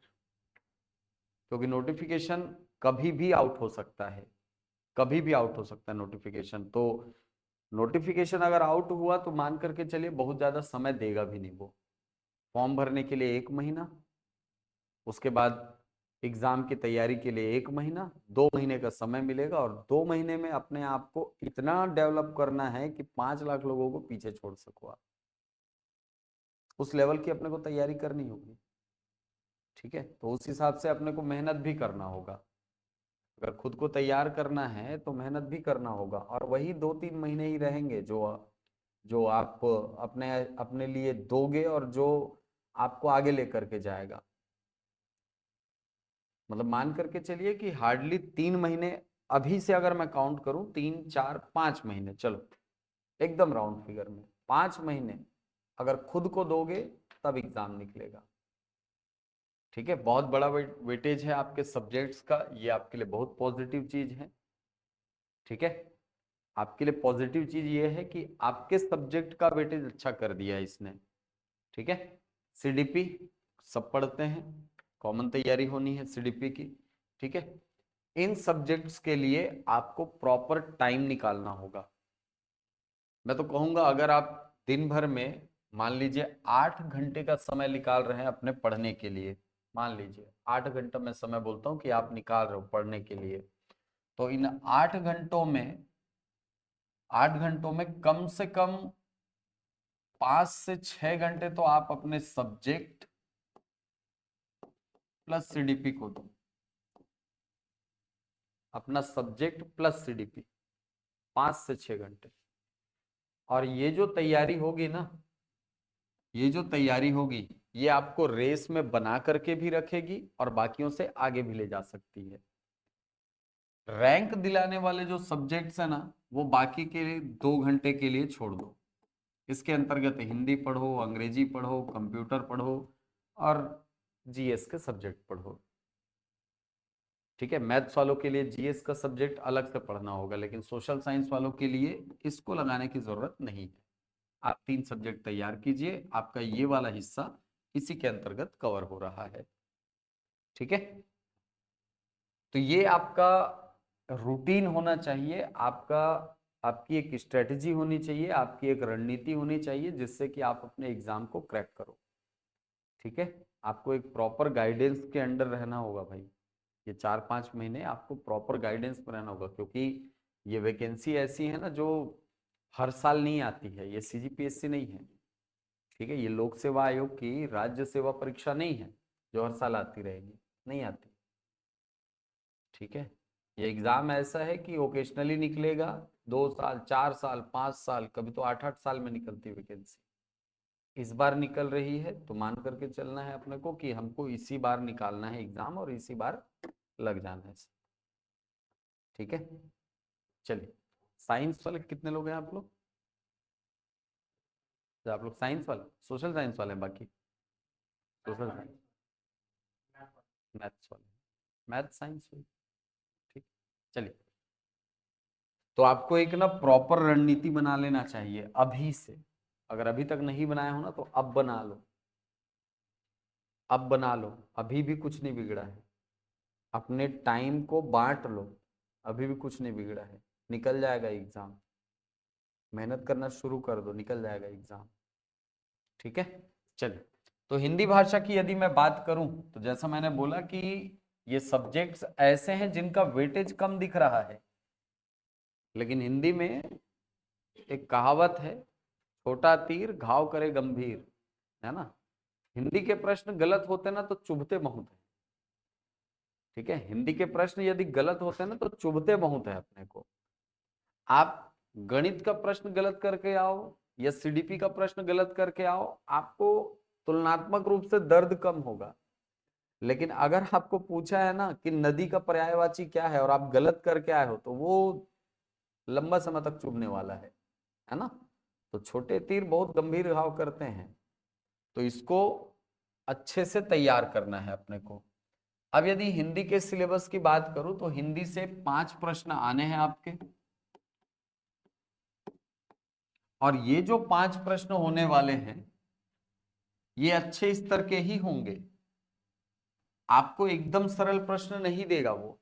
क्योंकि नोटिफिकेशन कभी भी आउट हो सकता है, कभी भी आउट हो सकता है नोटिफिकेशन। तो नोटिफिकेशन अगर आउट हुआ तो मान करके चलिए बहुत ज्यादा समय देगा भी नहीं वो। फॉर्म भरने के लिए 1 महीना, उसके बाद एग्जाम की तैयारी के लिए 1 महीना, 2 महीने का समय मिलेगा, और 2 महीने में अपने आप को इतना डेवलप करना है कि 5 लाख लोगों को पीछे छोड़ सको आप। उस लेवल की अपने को तैयारी करनी होगी, ठीक है। तो उस हिसाब से अपने को मेहनत भी करना होगा। अगर खुद को तैयार करना है तो मेहनत भी करना होगा, और वही 2-3 महीने ही रहेंगे जो जो आप अपने अपने लिए दोगे, और जो आपको आगे लेकर के जाएगा। मतलब मान करके चलिए कि हार्डली 3 महीने, अभी से अगर मैं काउंट करूं, 3, 4, 5 महीने, चलो एकदम राउंड फिगर में 5 महीने अगर खुद को दोगे तब एग्जाम निकलेगा, ठीक है। बहुत बड़ा वेटेज है आपके सब्जेक्ट्स का, ये आपके लिए बहुत पॉजिटिव चीज है, ठीक है। आपके लिए पॉजिटिव चीज ये है कि आपके सब्जेक्ट का वेटेज अच्छा कर दिया है इसने, ठीक है। सीडीपी सब पढ़ते हैं, कॉमन तैयारी होनी है सीडीपी की, ठीक है। इन सब्जेक्ट्स के लिए आपको प्रॉपर टाइम निकालना होगा। मैं तो कहूंगा अगर आप दिन भर में मान लीजिए 8 घंटे का समय निकाल रहे हैं अपने पढ़ने के लिए, मान लीजिए 8 घंटा मैं समय बोलता हूं कि आप निकाल रहे हो पढ़ने के लिए, तो इन 8 घंटों में कम से कम 5 से 6 घंटे तो आप अपने सब्जेक्ट प्लस सीडीपी को दो, अपना सब्जेक्ट प्लस सीडीपी 5 से 6 घंटे। और ये जो तैयारी होगी ना, ये जो तैयारी होगी, ये आपको रेस में बना करके भी रखेगी और बाकियों से आगे भी ले जा सकती है। रैंक दिलाने वाले जो सब्जेक्ट्स है ना, वो बाकी के 2 घंटे के लिए छोड़ दो। इसके अंतर्गत हिंदी पढ़ो, अंग्रेजी पढ़ो, कंप्यूटर पढ़ो, और जीएस के सब्जेक्ट पढ़ो, ठीक है। मैथ्स वालों के लिए जीएस का सब्जेक्ट अलग से पढ़ना होगा, लेकिन सोशल साइंस वालों के लिए इसको लगाने की जरूरत नहीं है। आप 3 सब्जेक्ट तैयार कीजिए, आपका ये वाला हिस्सा इसी के अंतर्गत कवर हो रहा है, ठीक है। तो ये आपका रूटीन होना चाहिए, आपका आपकी एक स्ट्रेटजी होनी चाहिए, आपकी एक रणनीति होनी चाहिए, जिससे कि आप अपने एग्जाम को क्रैक करो, ठीक है। आपको एक प्रॉपर गाइडेंस के अंडर रहना होगा भाई। ये 4-5 महीने आपको प्रॉपर गाइडेंस में रहना होगा, क्योंकि ये वैकेंसी ऐसी है ना जो हर साल नहीं आती है। ये सीजीपीएससी नहीं है, ठीक है। ये लोक सेवा आयोग की राज्य सेवा परीक्षा नहीं है जो हर साल आती रहेगी, नहीं आती, ठीक है। ये एग्जाम ऐसा है कि ओकेशनली निकलेगा, 2 साल, 4 साल, 5 साल, कभी तो 8-8 साल में निकलती वैकेंसी। इस बार निकल रही है तो मान करके चलना है अपने को कि हमको इसी बार निकालना है एग्जाम, और इसी बार लग जाना है, ठीक है। चलिए, साइंस वाले कितने लोग हैं आप लोग? तो आप लोग साइंस वाले, सोशल साइंस वाले हैं बाकी? सोशल साइंस, मैथ्स वाले, मैथ साइंस वाले, ठीक। चलिए, तो आपको एक ना प्रॉपर रणनीति बना लेना चाहिए अभी से। अगर अभी तक नहीं बनाया हो ना तो अब बना लो, अब बना लो, अभी भी कुछ नहीं बिगड़ा है। अपने टाइम को बांट लो, अभी भी कुछ नहीं बिगड़ा है, निकल जाएगा एग्जाम। मेहनत करना शुरू कर दो, निकल जाएगा एग्जाम, ठीक है। चलिए, तो हिंदी भाषा की यदि मैं बात करूं, तो जैसा मैंने बोला कि ये सब्जेक्ट्स ऐसे हैं जिनका वेटेज कम दिख रहा है, लेकिन हिंदी में एक कहावत है, छोटा तीर घाव करे गंभीर, है ना। हिंदी के प्रश्न गलत होते ना तो चुभते बहुत है, ठीक है। हिंदी के प्रश्न यदि गलत होते ना तो चुभते बहुत है अपने को। आप गणित का प्रश्न गलत करके आओ, या सीडीपी का प्रश्न गलत करके आओ, आपको तुलनात्मक रूप से दर्द कम होगा। लेकिन अगर आपको पूछा है ना कि नदी का पर्यायवाची क्या है और आप गलत करके आए हो, तो वो लंबा समय तक चुभने वाला है ना। तो छोटे तीर बहुत गंभीर घाव करते हैं, तो इसको अच्छे से तैयार करना है अपने को। अब यदि हिंदी के सिलेबस की बात करूं तो हिंदी से 5 प्रश्न आने हैं आपके, और ये जो 5 प्रश्न होने वाले हैं ये अच्छे स्तर के ही होंगे। आपको एकदम सरल प्रश्न नहीं देगा, वो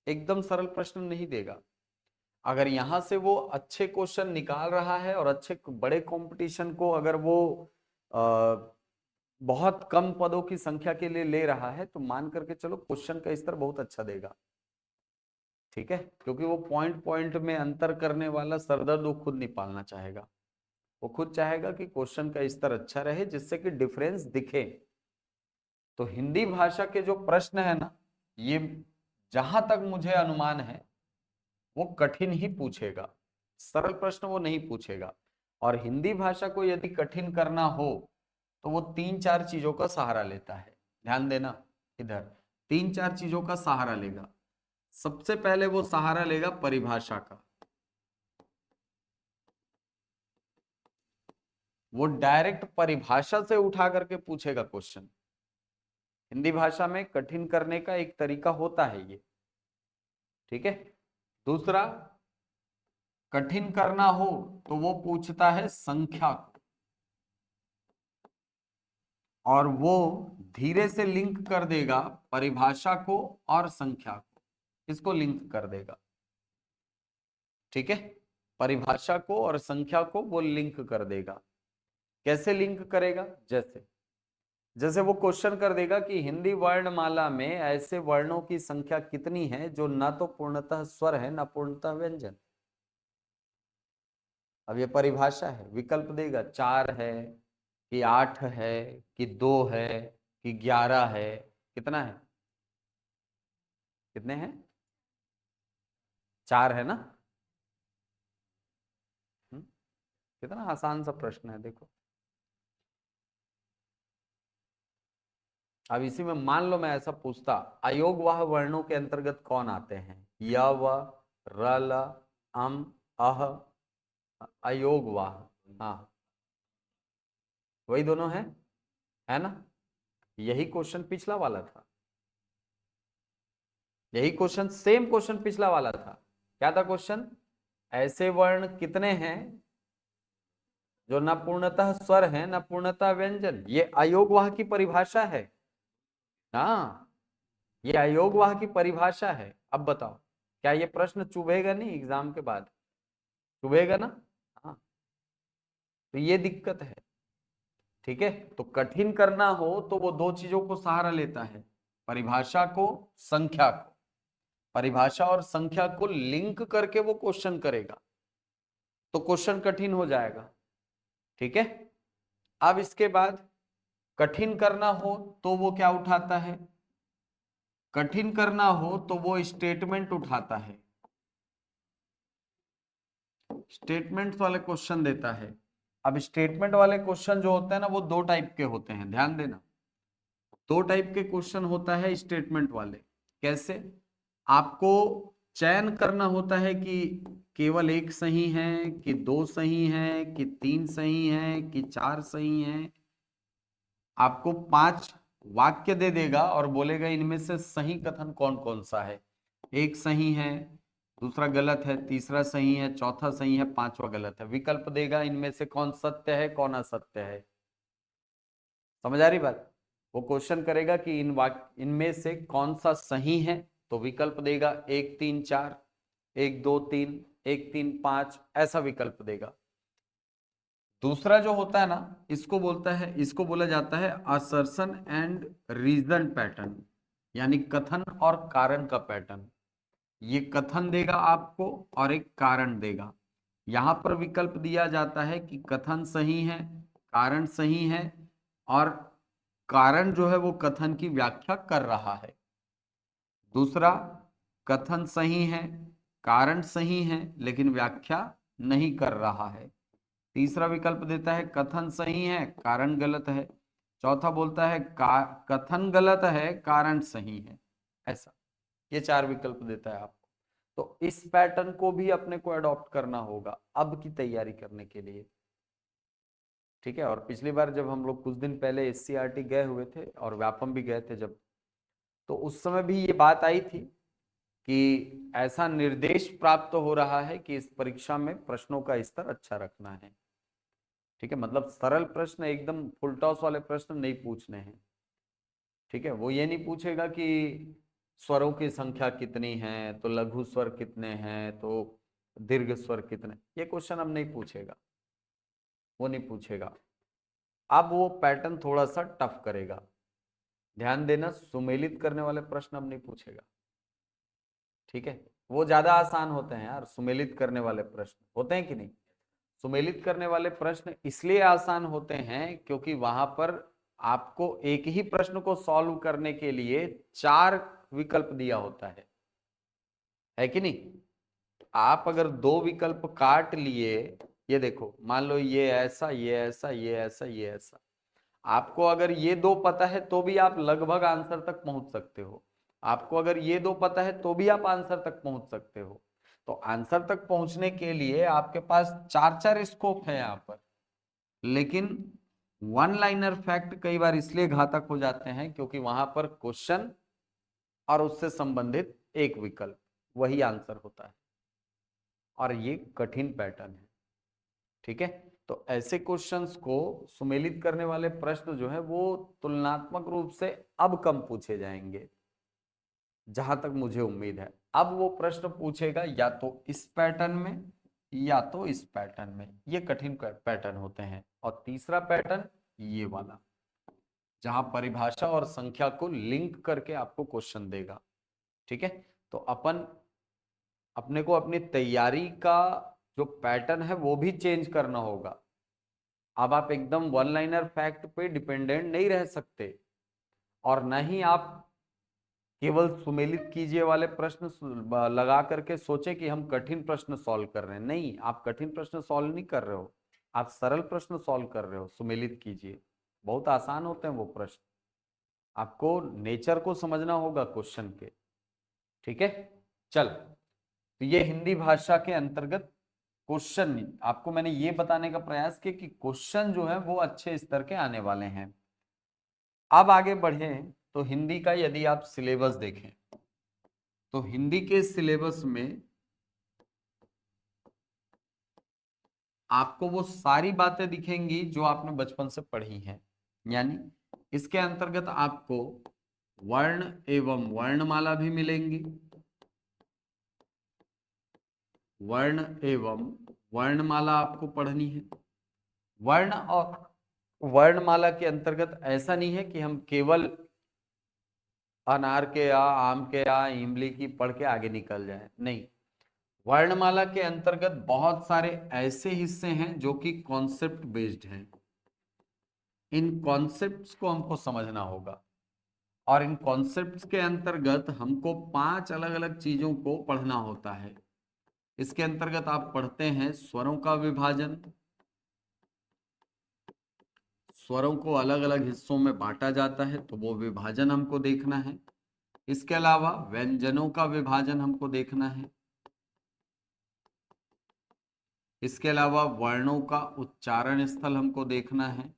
एकदम सरल प्रश्न नहीं देगा। अगर यहां से वो अच्छे क्वेश्चन निकाल रहा है और अच्छे बड़े कंपटीशन को अगर वो बहुत कम पदों की संख्या के लिए ले रहा है, तो मान करके चलो क्वेश्चन का स्तर बहुत अच्छा देगा। ठीक है, क्योंकि वो पॉइंट पॉइंट में अंतर करने वाला सरदर्द वो खुद नहीं पालना चाहेगा। वो खुद चाहेगा कि क्वेश्चन का स्तर अच्छा रहे, जिससे कि डिफरेंस दिखे। तो हिंदी भाषा के जो प्रश्न है ना, ये जहां तक मुझे अनुमान है वो कठिन ही पूछेगा, सरल प्रश्न वो नहीं पूछेगा। और हिंदी भाषा को यदि कठिन करना हो तो वो 3-4 चीजों का सहारा लेता है। ध्यान देना, इधर 3-4 चीजों का सहारा लेगा। सबसे पहले वो सहारा लेगा परिभाषा का। वो डायरेक्ट परिभाषा से उठा करके पूछेगा क्वेश्चन। हिंदी भाषा में कठिन करने का एक तरीका होता है ये। ठीक है, दूसरा, कठिन करना हो तो वो पूछता है संख्या को, और वो धीरे से लिंक कर देगा परिभाषा को और संख्या को, इसको लिंक कर देगा। ठीक है, परिभाषा को और संख्या को वो लिंक कर देगा। कैसे लिंक करेगा? जैसे जैसे वो क्वेश्चन कर देगा कि हिंदी वर्णमाला में ऐसे वर्णों की संख्या कितनी है जो ना तो पूर्णतः स्वर है ना पूर्णतः व्यंजन। अब ये परिभाषा है, विकल्प देगा 4 है कि 8 है कि 2 है कि 11 है। कितना है? कितने हैं? 4 है ना। कितना आसान सा प्रश्न है, देखो। अब इसी में मान लो मैं ऐसा पूछता, अयोगवाह वर्णों के अंतर्गत कौन आते हैं? य, व, र, ल, अम, अह, अयोगवाह। हाँ, वही दोनों है ना। यही क्वेश्चन पिछला वाला था, यही क्वेश्चन, सेम क्वेश्चन पिछला वाला था। क्या था क्वेश्चन? ऐसे वर्ण कितने हैं जो न पूर्णतः स्वर हैं न पूर्णतः व्यंजन। ये अयोगवाह की परिभाषा है। हाँ, ये अयोगवाह की परिभाषा है। अब बताओ, क्या ये प्रश्न चुभेगा नहीं एग्जाम के बाद? चुभेगा ना। हाँ, तो ये दिक्कत है। ठीक है, तो कठिन करना हो तो वो दो चीजों को सहारा लेता है, परिभाषा को, संख्या को। परिभाषा और संख्या को लिंक करके वो क्वेश्चन करेगा, तो क्वेश्चन कठिन हो जाएगा। ठीक है, अब इसके बाद कठिन करना हो तो वो क्या उठाता है? कठिन करना हो तो वो स्टेटमेंट उठाता है, स्टेटमेंट वाले क्वेश्चन देता है। अब स्टेटमेंट वाले क्वेश्चन जो होते हैं ना, वो दो टाइप के होते हैं, ध्यान देना। दो टाइप के क्वेश्चन होता है स्टेटमेंट वाले। कैसे? आपको चयन करना होता है कि केवल एक सही है कि दो सही है कि तीन सही है कि चार सही है। आपको 5 वाक्य दे देगा और बोलेगा इनमें से सही कथन कौन कौन सा है। एक सही है, दूसरा गलत है, तीसरा सही है, चौथा सही है, पांचवा गलत है। विकल्प देगा इनमें से कौन सत्य है कौन असत्य है। समझ आ रही बात? वो क्वेश्चन करेगा कि इनमें से कौन सा सही है, तो विकल्प देगा 1 3 4, 1 2 3, 1 3 5, ऐसा विकल्प देगा। दूसरा जो होता है ना, इसको बोला जाता है असर्शन एंड रीजन पैटर्न, यानी कथन और कारण का पैटर्न। ये कथन देगा आपको और एक कारण देगा। यहां पर विकल्प दिया जाता है कि कथन सही है, कारण सही है, और कारण जो है वो कथन की व्याख्या कर रहा है। दूसरा, कथन सही है, कारण सही है, लेकिन व्याख्या नहीं कर रहा है। तीसरा विकल्प देता है कथन सही है कारण गलत है। चौथा बोलता है कथन गलत है कारण सही है। ऐसा ये 4 विकल्प देता है आपको। तो इस पैटर्न को भी अपने को अडॉप्ट करना होगा अब की तैयारी करने के लिए। ठीक है। और पिछली बार जब हम लोग कुछ दिन पहले एससीईआरटी गए हुए थे और व्यापम भी गए थे जब, तो उस समय भी ये बात आई थी कि ऐसा निर्देश प्राप्त हो रहा है कि इस परीक्षा में प्रश्नों का स्तर अच्छा रखना है। ठीक है। मतलब सरल प्रश्न, एकदम फुल टॉस वाले प्रश्न नहीं पूछने हैं। ठीक है। वो ये नहीं पूछेगा कि स्वरों की संख्या कितनी है, तो लघु स्वर कितने हैं, तो दीर्घ स्वर कितने, ये क्वेश्चन अब नहीं पूछेगा, वो नहीं पूछेगा। अब वो पैटर्न थोड़ा सा टफ करेगा। ध्यान देना, सुमेलित करने वाले प्रश्न अब नहीं पूछेगा। ठीक है। वो ज्यादा आसान होते हैं यार, सुमेलित करने वाले प्रश्न होते हैं कि नहीं। सुमेलित करने वाले प्रश्न इसलिए आसान होते हैं क्योंकि वहां पर आपको एक ही प्रश्न को सॉल्व करने के लिए 4 विकल्प दिया होता है कि नहीं। आप अगर 2 विकल्प काट लिए, ये देखो मान लो ये ऐसा, ये ऐसा, ये ऐसा, ये ऐसा, आपको अगर ये 2 पता है तो भी आप लगभग आंसर तक पहुंच सकते हो। आपको अगर ये 2 पता है तो भी आप आंसर तक पहुंच सकते हो। तो आंसर तक पहुंचने के लिए आपके पास 4 स्कोप है यहाँ पर। लेकिन वन लाइनर फैक्ट कई बार इसलिए घातक हो जाते हैं क्योंकि वहां पर क्वेश्चन और उससे संबंधित एक विकल्प वही आंसर होता है, और ये कठिन पैटर्न है। ठीक है। तो ऐसे क्वेश्चंस को, सुमेलित करने वाले प्रश्न जो है वो तुलनात्मक रूप से अब कम पूछे जाएंगे, जहां तक मुझे उम्मीद है। अब वो प्रश्न पूछेगा या तो इस पैटर्न में या तो इस पैटर्न में, ये कठिन पैटर्न होते हैं। और तीसरा पैटर्न ये वाला, जहां परिभाषा और संख्या को लिंक करके आपको क्वेश्चन देगा। ठीक है। तो अपने को अपनी तैयारी का जो पैटर्न है वो भी चेंज करना होगा। अब आप एकदम वन लाइनर फैक्ट पे डिपेंडेंट नहीं रह सकते, और न ही आप केवल सुमेलित कीजिए वाले प्रश्न लगा करके सोचें कि हम कठिन प्रश्न सॉल्व कर रहे हैं। नहीं, आप कठिन प्रश्न सॉल्व नहीं कर रहे हो, आप सरल प्रश्न सॉल्व कर रहे हो। सुमेलित कीजिए, बहुत आसान होते हैं वो प्रश्न। आपको नेचर को समझना होगा क्वेश्चन के। ठीक है। चल, तो ये हिंदी भाषा के अंतर्गत क्वेश्चन आपको मैंने ये बताने का प्रयास किया कि क्वेश्चन जो है वो अच्छे स्तर के आने वाले हैं। अब आगे बढ़े तो हिंदी का यदि आप सिलेबस देखें तो हिंदी के सिलेबस में आपको वो सारी बातें दिखेंगी जो आपने बचपन से पढ़ी हैं। यानी इसके अंतर्गत आपको वर्ण एवं वर्णमाला भी मिलेंगी, वर्ण एवं वर्णमाला आपको पढ़नी है। वर्ण और वर्णमाला के अंतर्गत ऐसा नहीं है कि हम केवल अनार के आ, आम के आ, इमली की पढ़ के आगे निकल जाए, नहीं। वर्णमाला के अंतर्गत बहुत सारे ऐसे हिस्से हैं जो कि कॉन्सेप्ट बेस्ड हैं। इन कॉन्सेप्ट्स को हमको समझना होगा, और इन कॉन्सेप्ट्स के अंतर्गत हमको 5 अलग अलग चीजों को पढ़ना होता है। इसके अंतर्गत आप पढ़ते हैं स्वरों का विभाजन, स्वरों को अलग अलग हिस्सों में बांटा जाता है तो वो विभाजन हमको देखना है। इसके अलावा व्यंजनों का विभाजन हमको देखना है। इसके अलावा वर्णों का उच्चारण स्थल हमको देखना है,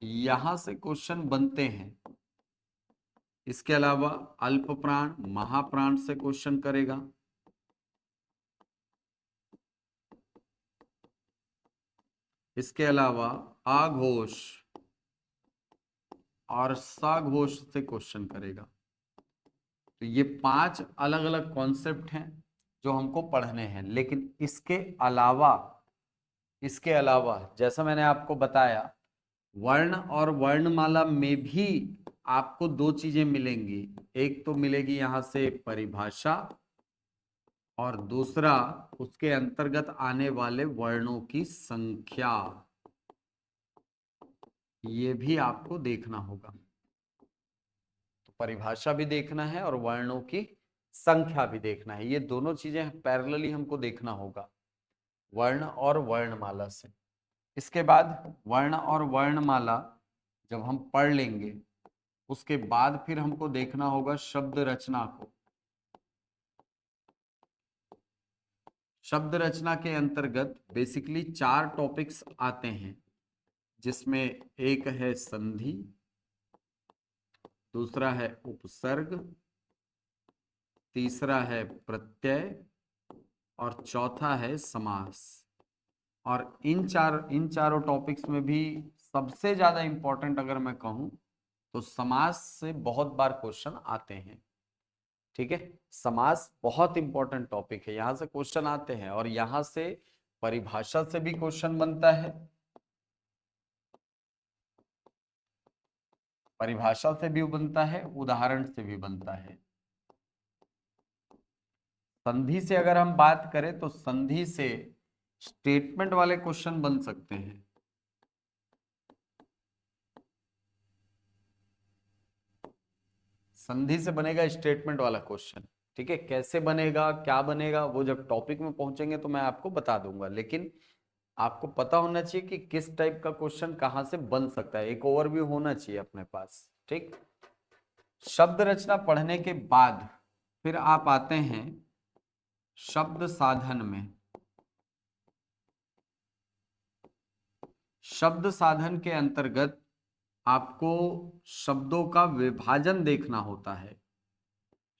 यहां से क्वेश्चन बनते हैं। इसके अलावा अल्प प्राण महाप्राण से क्वेश्चन करेगा। इसके अलावा आघोष और साघोष से क्वेश्चन करेगा। तो ये 5 अलग अलग कॉन्सेप्ट हैं जो हमको पढ़ने हैं। लेकिन इसके अलावा जैसा मैंने आपको बताया, वर्ण और वर्णमाला में भी आपको 2 चीजें मिलेंगी। एक तो मिलेगी यहां से परिभाषा, और दूसरा उसके अंतर्गत आने वाले वर्णों की संख्या, ये भी आपको देखना होगा। तो परिभाषा भी देखना है और वर्णों की संख्या भी देखना है। ये दोनों चीजें पैरेलली हमको देखना होगा वर्ण और वर्णमाला से। इसके बाद वर्ण और वर्णमाला जब हम पढ़ लेंगे उसके बाद फिर हमको देखना होगा शब्द रचना को। शब्द रचना के अंतर्गत बेसिकली 4 टॉपिक्स आते हैं, जिसमें एक है संधि, दूसरा है उपसर्ग, तीसरा है प्रत्यय और चौथा है समास। और इन चारों टॉपिक्स में भी सबसे ज्यादा इंपॉर्टेंट अगर मैं कहूं तो समास से बहुत बार क्वेश्चन आते हैं। ठीक है, समास बहुत इंपॉर्टेंट टॉपिक है, यहां से क्वेश्चन आते हैं और यहां से परिभाषा से भी क्वेश्चन बनता है, परिभाषा से भी बनता है, उदाहरण से भी बनता है। संधि से अगर हम बात करें तो संधि से स्टेटमेंट वाले क्वेश्चन बन सकते हैं। संधि से बनेगा स्टेटमेंट वाला क्वेश्चन। ठीक है, कैसे बनेगा क्या बनेगा वो जब टॉपिक में पहुंचेंगे तो मैं आपको बता दूंगा, लेकिन आपको पता होना चाहिए कि किस टाइप का क्वेश्चन कहां से बन सकता है, एक ओवरव्यू होना चाहिए अपने पास। ठीक, शब्द रचना पढ़ने के बाद फिर आप आते हैं शब्द साधन में। शब्द साधन के अंतर्गत आपको शब्दों का विभाजन देखना होता है।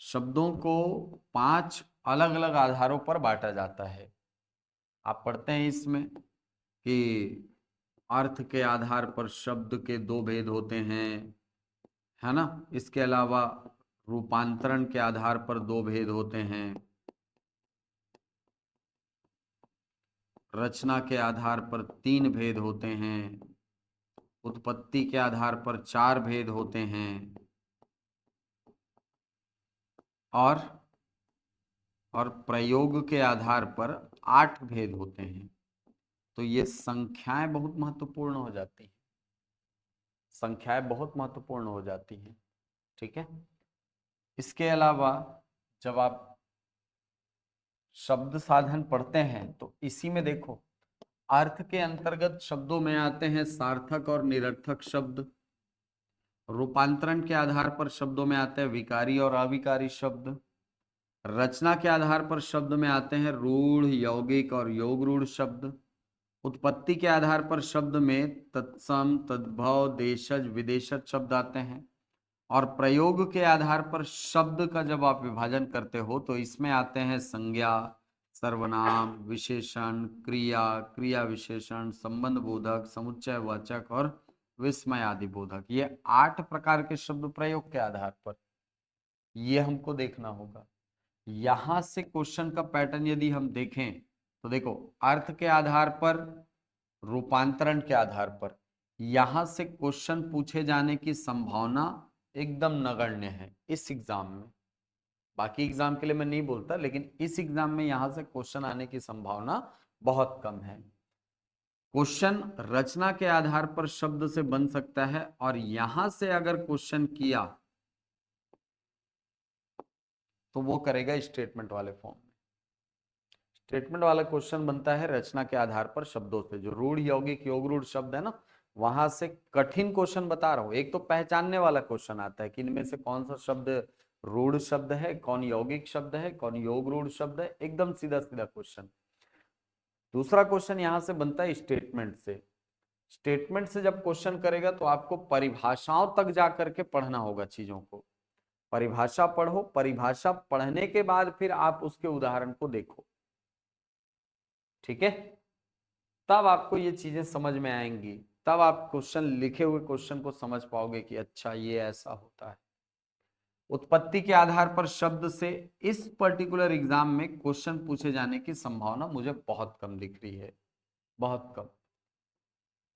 शब्दों को 5 अलग अलग आधारों पर बांटा जाता है। आप पढ़ते हैं इसमें कि अर्थ के आधार पर शब्द के 2 भेद होते हैं, है ना। इसके अलावा रूपांतरण के आधार पर 2 भेद होते हैं, रचना के आधार पर 3 भेद होते हैं, उत्पत्ति के आधार पर 4 भेद होते हैं और प्रयोग के आधार पर 8 भेद होते हैं। तो ये संख्याएं बहुत महत्वपूर्ण हो जाती हैं, संख्याएं बहुत महत्वपूर्ण हो जाती हैं। ठीक है, इसके अलावा जब आप शब्द साधन पढ़ते हैं तो इसी में देखो अर्थ के अंतर्गत शब्दों में आते हैं सार्थक और निरर्थक शब्द, रूपांतरण के आधार पर शब्दों में आते हैं विकारी और अविकारी शब्द, रचना के आधार पर शब्द में आते हैं रूढ़, यौगिक और योग रूढ़ शब्द, उत्पत्ति के आधार पर शब्द में तत्सम, तद्भव, देशज, विदेशज शब्द आते हैं और प्रयोग के आधार पर शब्द का जब आप विभाजन करते हो तो इसमें आते हैं संज्ञा, सर्वनाम, विशेषण, क्रिया, क्रिया विशेषण, संबंध बोधक, समुच्चय वाचक और विस्मय आदि बोधक। ये 8 प्रकार के शब्द प्रयोग के आधार पर ये हमको देखना होगा। यहां से क्वेश्चन का पैटर्न यदि हम देखें तो देखो अर्थ के आधार पर, रूपांतरण के आधार पर यहां से क्वेश्चन पूछे जाने की संभावना एकदम नगण्य है इस एग्जाम में। बाकी एग्जाम के लिए मैं नहीं बोलता, लेकिन इस एग्जाम में यहां से क्वेश्चन आने की संभावना बहुत कम है। क्वेश्चन रचना के आधार पर शब्द से बन सकता है और यहां से अगर क्वेश्चन किया तो वो करेगा स्टेटमेंट वाले फॉर्म में। स्टेटमेंट वाला क्वेश्चन बनता है रचना के आधार पर शब्दों से, जो रूढ़, यौगिक, योग रूढ़ शब्द है ना, वहां से कठिन क्वेश्चन बता रहा हूं। एक तो पहचानने वाला क्वेश्चन आता है कि इनमें से कौन सा शब्द रूढ़ शब्द है, कौन यौगिक शब्द है, कौन योग रूढ़ शब्द है, एकदम सीधा सीधा क्वेश्चन। दूसरा क्वेश्चन यहां से बनता है स्टेटमेंट से। स्टेटमेंट से जब क्वेश्चन करेगा तो आपको परिभाषाओं तक जाकर के पढ़ना होगा चीजों को। परिभाषा पढ़ो, परिभाषा पढ़ने के बाद फिर आप उसके उदाहरण को देखो। ठीक है, तब आपको ये चीजें समझ में आएंगी, तब आप क्वेश्चन लिखे हुए क्वेश्चन को समझ पाओगे कि अच्छा ये ऐसा होता है। उत्पत्ति के आधार पर शब्द से इस पर्टिकुलर एग्जाम में क्वेश्चन पूछे जाने की संभावना मुझे बहुत कम दिख रही है, बहुत कम।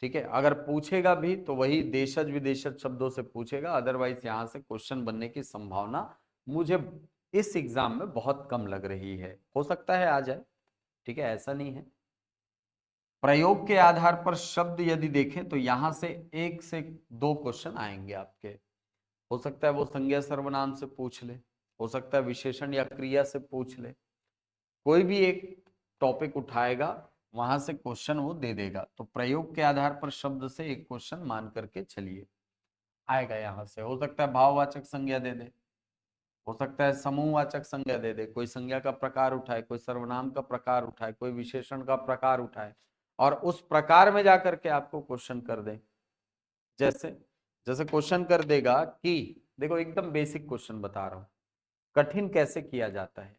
ठीक है, अगर पूछेगा भी तो वही देशज विदेशज शब्दों से पूछेगा, अदरवाइज यहां से क्वेश्चन बनने की संभावना मुझे इस एग्जाम में बहुत कम लग रही है। हो सकता है आ जाए, ठीक है, ऐसा नहीं है। प्रयोग के आधार पर शब्द यदि देखें तो यहां से 1 से 2 क्वेश्चन आएंगे आपके। हो सकता है वो संज्ञा सर्वनाम से पूछ ले, हो सकता है विशेषण या क्रिया से पूछ ले, कोई भी एक टॉपिक उठाएगा वहां से क्वेश्चन वो दे देगा। तो प्रयोग के आधार पर शब्द से एक क्वेश्चन मान करके चलिए आएगा। यहां से हो सकता है भाववाचक संज्ञा दे दे, हो सकता है समूहवाचक संज्ञा दे दे, कोई संज्ञा का प्रकार उठाए, कोई सर्वनाम का प्रकार उठाए, कोई विशेषण का प्रकार उठाए और उस प्रकार में जाकर के आपको क्वेश्चन कर दे। जैसे जैसे क्वेश्चन कर देगा कि देखो एकदम बेसिक क्वेश्चन बता रहा हूं, कठिन कैसे किया जाता है।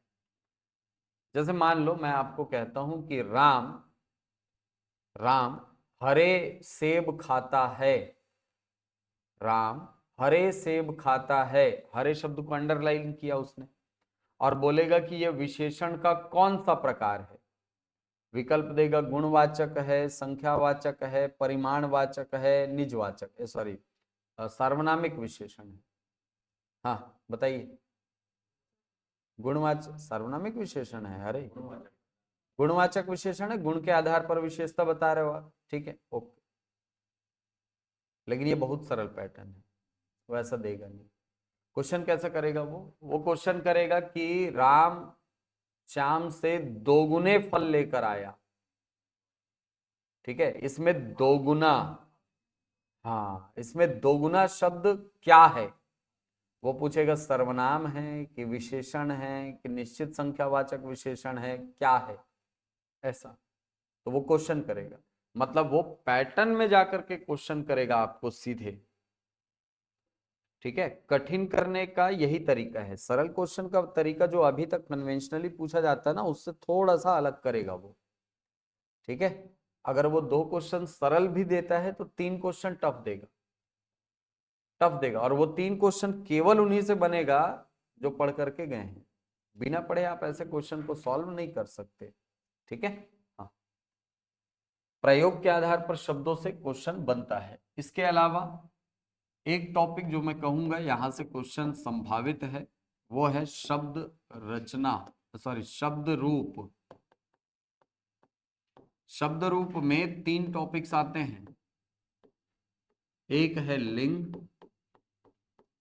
जैसे मान लो मैं आपको कहता हूं कि राम राम हरे सेब खाता है। राम हरे सेब खाता है, हरे शब्द को अंडरलाइन किया उसने, और बोलेगा कि यह विशेषण का कौन सा प्रकार है। विकल्प देगा गुणवाचक है, संख्यावाचक है, परिमाणवाचक है, निजवाचक, सॉरी सार्वनामिक विशेषण है। हाँ बताइए। गुणवाचक सार्वनामिक विशेषण है। अरे गुणवाचक विशेषण है, गुण के आधार पर विशेषता बता रहे हो आप, ठीक है ओके। लेकिन ये बहुत सरल पैटर्न है, वैसा देगा नहीं। क्वेश्चन कैसा करेगा वो क्वेश्चन करेगा कि राम श्याम से दोगुने फल लेकर आया। ठीक है, इसमें दोगुना, हाँ इसमें दोगुना शब्द क्या है वो पूछेगा। सर्वनाम है कि विशेषण है कि निश्चित संख्यावाचक विशेषण है, क्या है ऐसा। तो वो क्वेश्चन करेगा, मतलब वो पैटर्न में जाकर के क्वेश्चन करेगा आपको सीधे। ठीक है, कठिन करने का यही तरीका है। सरल क्वेश्चन का तरीका जो अभी तक कन्वेंशनली पूछा जाता है ना, उससे थोड़ा सा अलग करेगा वो। ठीक है, अगर वो 2 क्वेश्चन सरल भी देता है तो 3 क्वेश्चन टफ देगा, टफ देगा। और वो 3 क्वेश्चन केवल उन्हीं से बनेगा जो पढ़ करके गए हैं। बिना पढ़े आप ऐसे क्वेश्चन को सॉल्व नहीं कर सकते। ठीक है, हाँ प्रयोग के आधार पर शब्दों से क्वेश्चन बनता है। इसके अलावा एक टॉपिक जो मैं कहूंगा यहां से क्वेश्चन संभावित है, वो है शब्द रचना, सॉरी शब्द रूप। शब्द रूप में 3 टॉपिक्स आते हैं, एक है लिंग,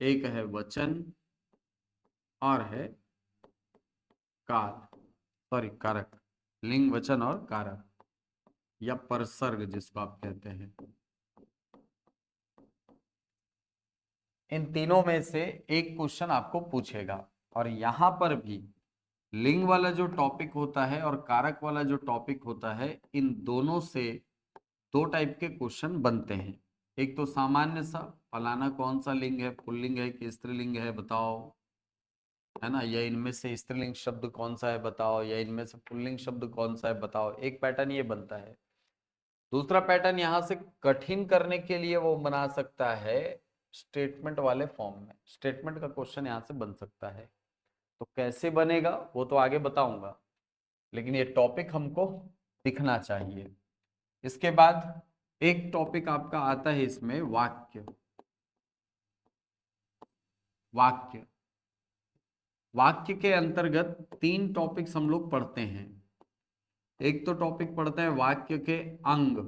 एक है वचन और है काल, सॉरी कारक। लिंग वचन और कारक या परसर्ग जिसको आप कहते हैं। इन तीनों में से एक क्वेश्चन आपको पूछेगा, और यहां पर भी लिंग वाला जो टॉपिक होता है और कारक वाला जो टॉपिक होता है, इन दोनों से 2 टाइप के क्वेश्चन बनते हैं। एक तो सामान्य सा, फलाना कौन सा लिंग है, पुल्लिंग है कि स्त्रीलिंग है बताओ, है ना, या इनमें से स्त्रीलिंग शब्द कौन सा है बताओ, या इनमें से पुल्लिंग शब्द कौन सा है बताओ। एक पैटर्न ये बनता है। दूसरा पैटर्न यहां से कठिन करने के लिए वो बना सकता है स्टेटमेंट वाले फॉर्म में। स्टेटमेंट का क्वेश्चन यहां से बन सकता है। तो कैसे बनेगा वो तो आगे बताऊंगा, लेकिन ये टॉपिक हमको दिखना चाहिए। इसके बाद एक टॉपिक आपका आता है इसमें, वाक्य। वाक्य वाक्य के अंतर्गत 3 टॉपिक्स हम लोग पढ़ते हैं। एक तो टॉपिक पढ़ते हैं वाक्य के अंग,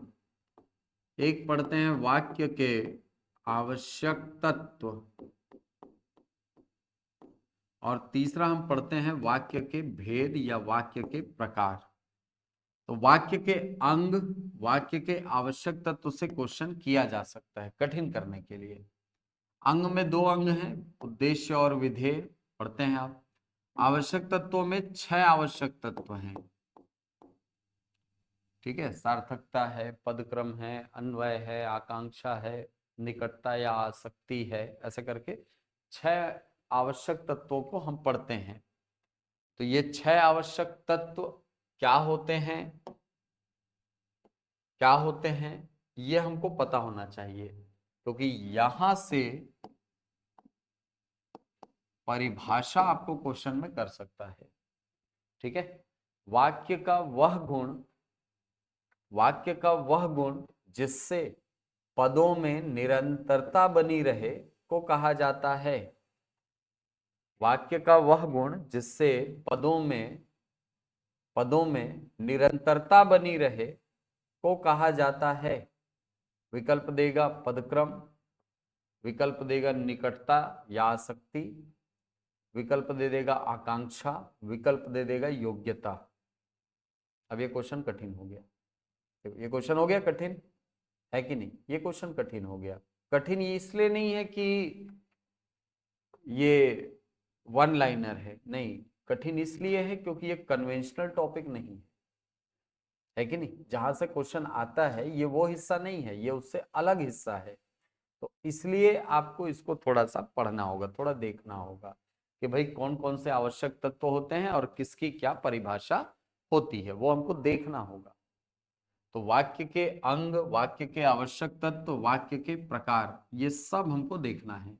एक पढ़ते हैं वाक्य के आवश्यक तत्व, और तीसरा हम पढ़ते हैं वाक्य के भेद या वाक्य के प्रकार। तो वाक्य के अंग, वाक्य के आवश्यक तत्व से क्वेश्चन किया जा सकता है कठिन करने के लिए। अंग में 2 अंग हैं, उद्देश्य और विधेय, पढ़ते हैं आप। आवश्यक तत्वों में 6 आवश्यक तत्व हैं। ठीक है, सार्थकता है, पदक्रम है, अन्वय है, आकांक्षा है, निकटता या आसक्ति है, ऐसे करके 6 आवश्यक तत्वों को हम पढ़ते हैं। तो ये 6 आवश्यक तत्व क्या होते हैं, क्या होते हैं, ये हमको पता होना चाहिए, क्योंकि यहां से परिभाषा आपको क्वेश्चन में कर सकता है। ठीक है, वाक्य का वह गुण, वाक्य का वह गुण जिससे पदों में निरंतरता बनी रहे को कहा जाता है। वाक्य का वह गुण जिससे पदों में निरंतरता बनी रहे को कहा जाता है। विकल्प देगा पदक्रम, विकल्प देगा निकटता या आसक्ति, विकल्प दे देगा आकांक्षा, विकल्प दे देगा योग्यता। अब ये क्वेश्चन कठिन हो गया। ये क्वेश्चन हो गया कठिन, है कि नहीं? ये क्वेश्चन कठिन हो गया। कठिन इसलिए नहीं है कि ये वन लाइनर है, नहीं, कठिन इसलिए है क्योंकि ये कन्वेंशनल टॉपिक नहीं है कि नहीं? जहां से क्वेश्चन आता है ये वो हिस्सा नहीं है, ये उससे अलग हिस्सा है। तो इसलिए आपको इसको थोड़ा सा पढ़ना होगा, थोड़ा देखना होगा कि भाई कौन कौन से आवश्यक तत्व होते हैं और किसकी क्या परिभाषा होती है, वो हमको देखना होगा। तो वाक्य के अंग, वाक्य के आवश्यक तत्व, वाक्य के प्रकार, ये सब हमको देखना है।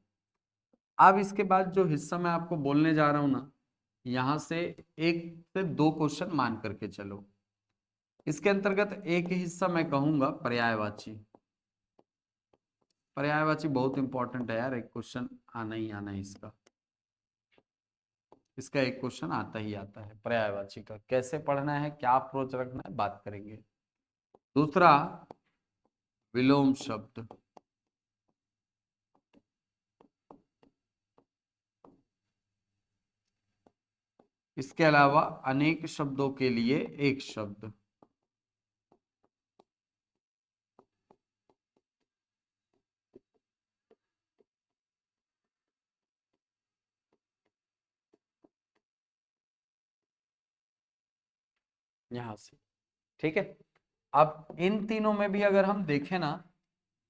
अब इसके बाद जो हिस्सा मैं आपको बोलने जा रहा हूं ना, यहां से 1 से 2 क्वेश्चन मान करके चलो। इसके अंतर्गत एक हिस्सा मैं कहूंगा पर्यायवाची। पर्यायवाची बहुत इंपॉर्टेंट है यार, एक क्वेश्चन आना ही आना है इसका। इसका एक क्वेश्चन आता ही आता है पर्यायवाची का। कैसे पढ़ना है, क्या अप्रोच रखना है, बात करेंगे। दूसरा, विलोम शब्द। इसके अलावा अनेक शब्दों के लिए एक शब्द। यहां से, ठीक है। अब इन तीनों में भी अगर हम देखें ना,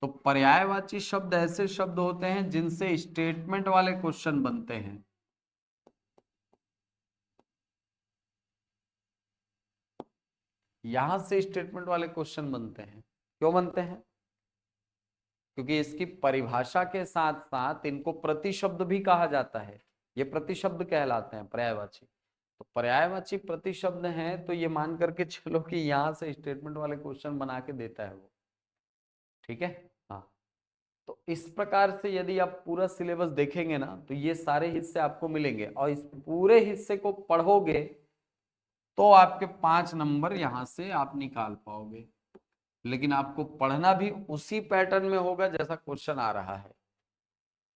तो पर्यायवाची शब्द ऐसे शब्द होते हैं जिनसे स्टेटमेंट वाले क्वेश्चन बनते हैं। यहां से स्टेटमेंट वाले क्वेश्चन बनते हैं। क्यों बनते हैं? क्योंकि इसकी परिभाषा के साथ साथ इनको प्रतिशब्द भी कहा जाता है। ये प्रतिशब्द कहलाते हैं पर्यायवाची। तो पर्यायवाची प्रतिशब्द हैं, तो ये मान करके चलो कि यहां से स्टेटमेंट वाले क्वेश्चन बना के देता है वो, ठीक है। हाँ, तो इस प्रकार से यदि आप पूरा सिलेबस देखेंगे ना, तो ये सारे हिस्से आपको मिलेंगे और इस पूरे हिस्से को पढ़ोगे तो आपके 5 नंबर यहां से आप निकाल पाओगे। लेकिन आपको पढ़ना भी उसी पैटर्न में होगा जैसा क्वेश्चन आ रहा है,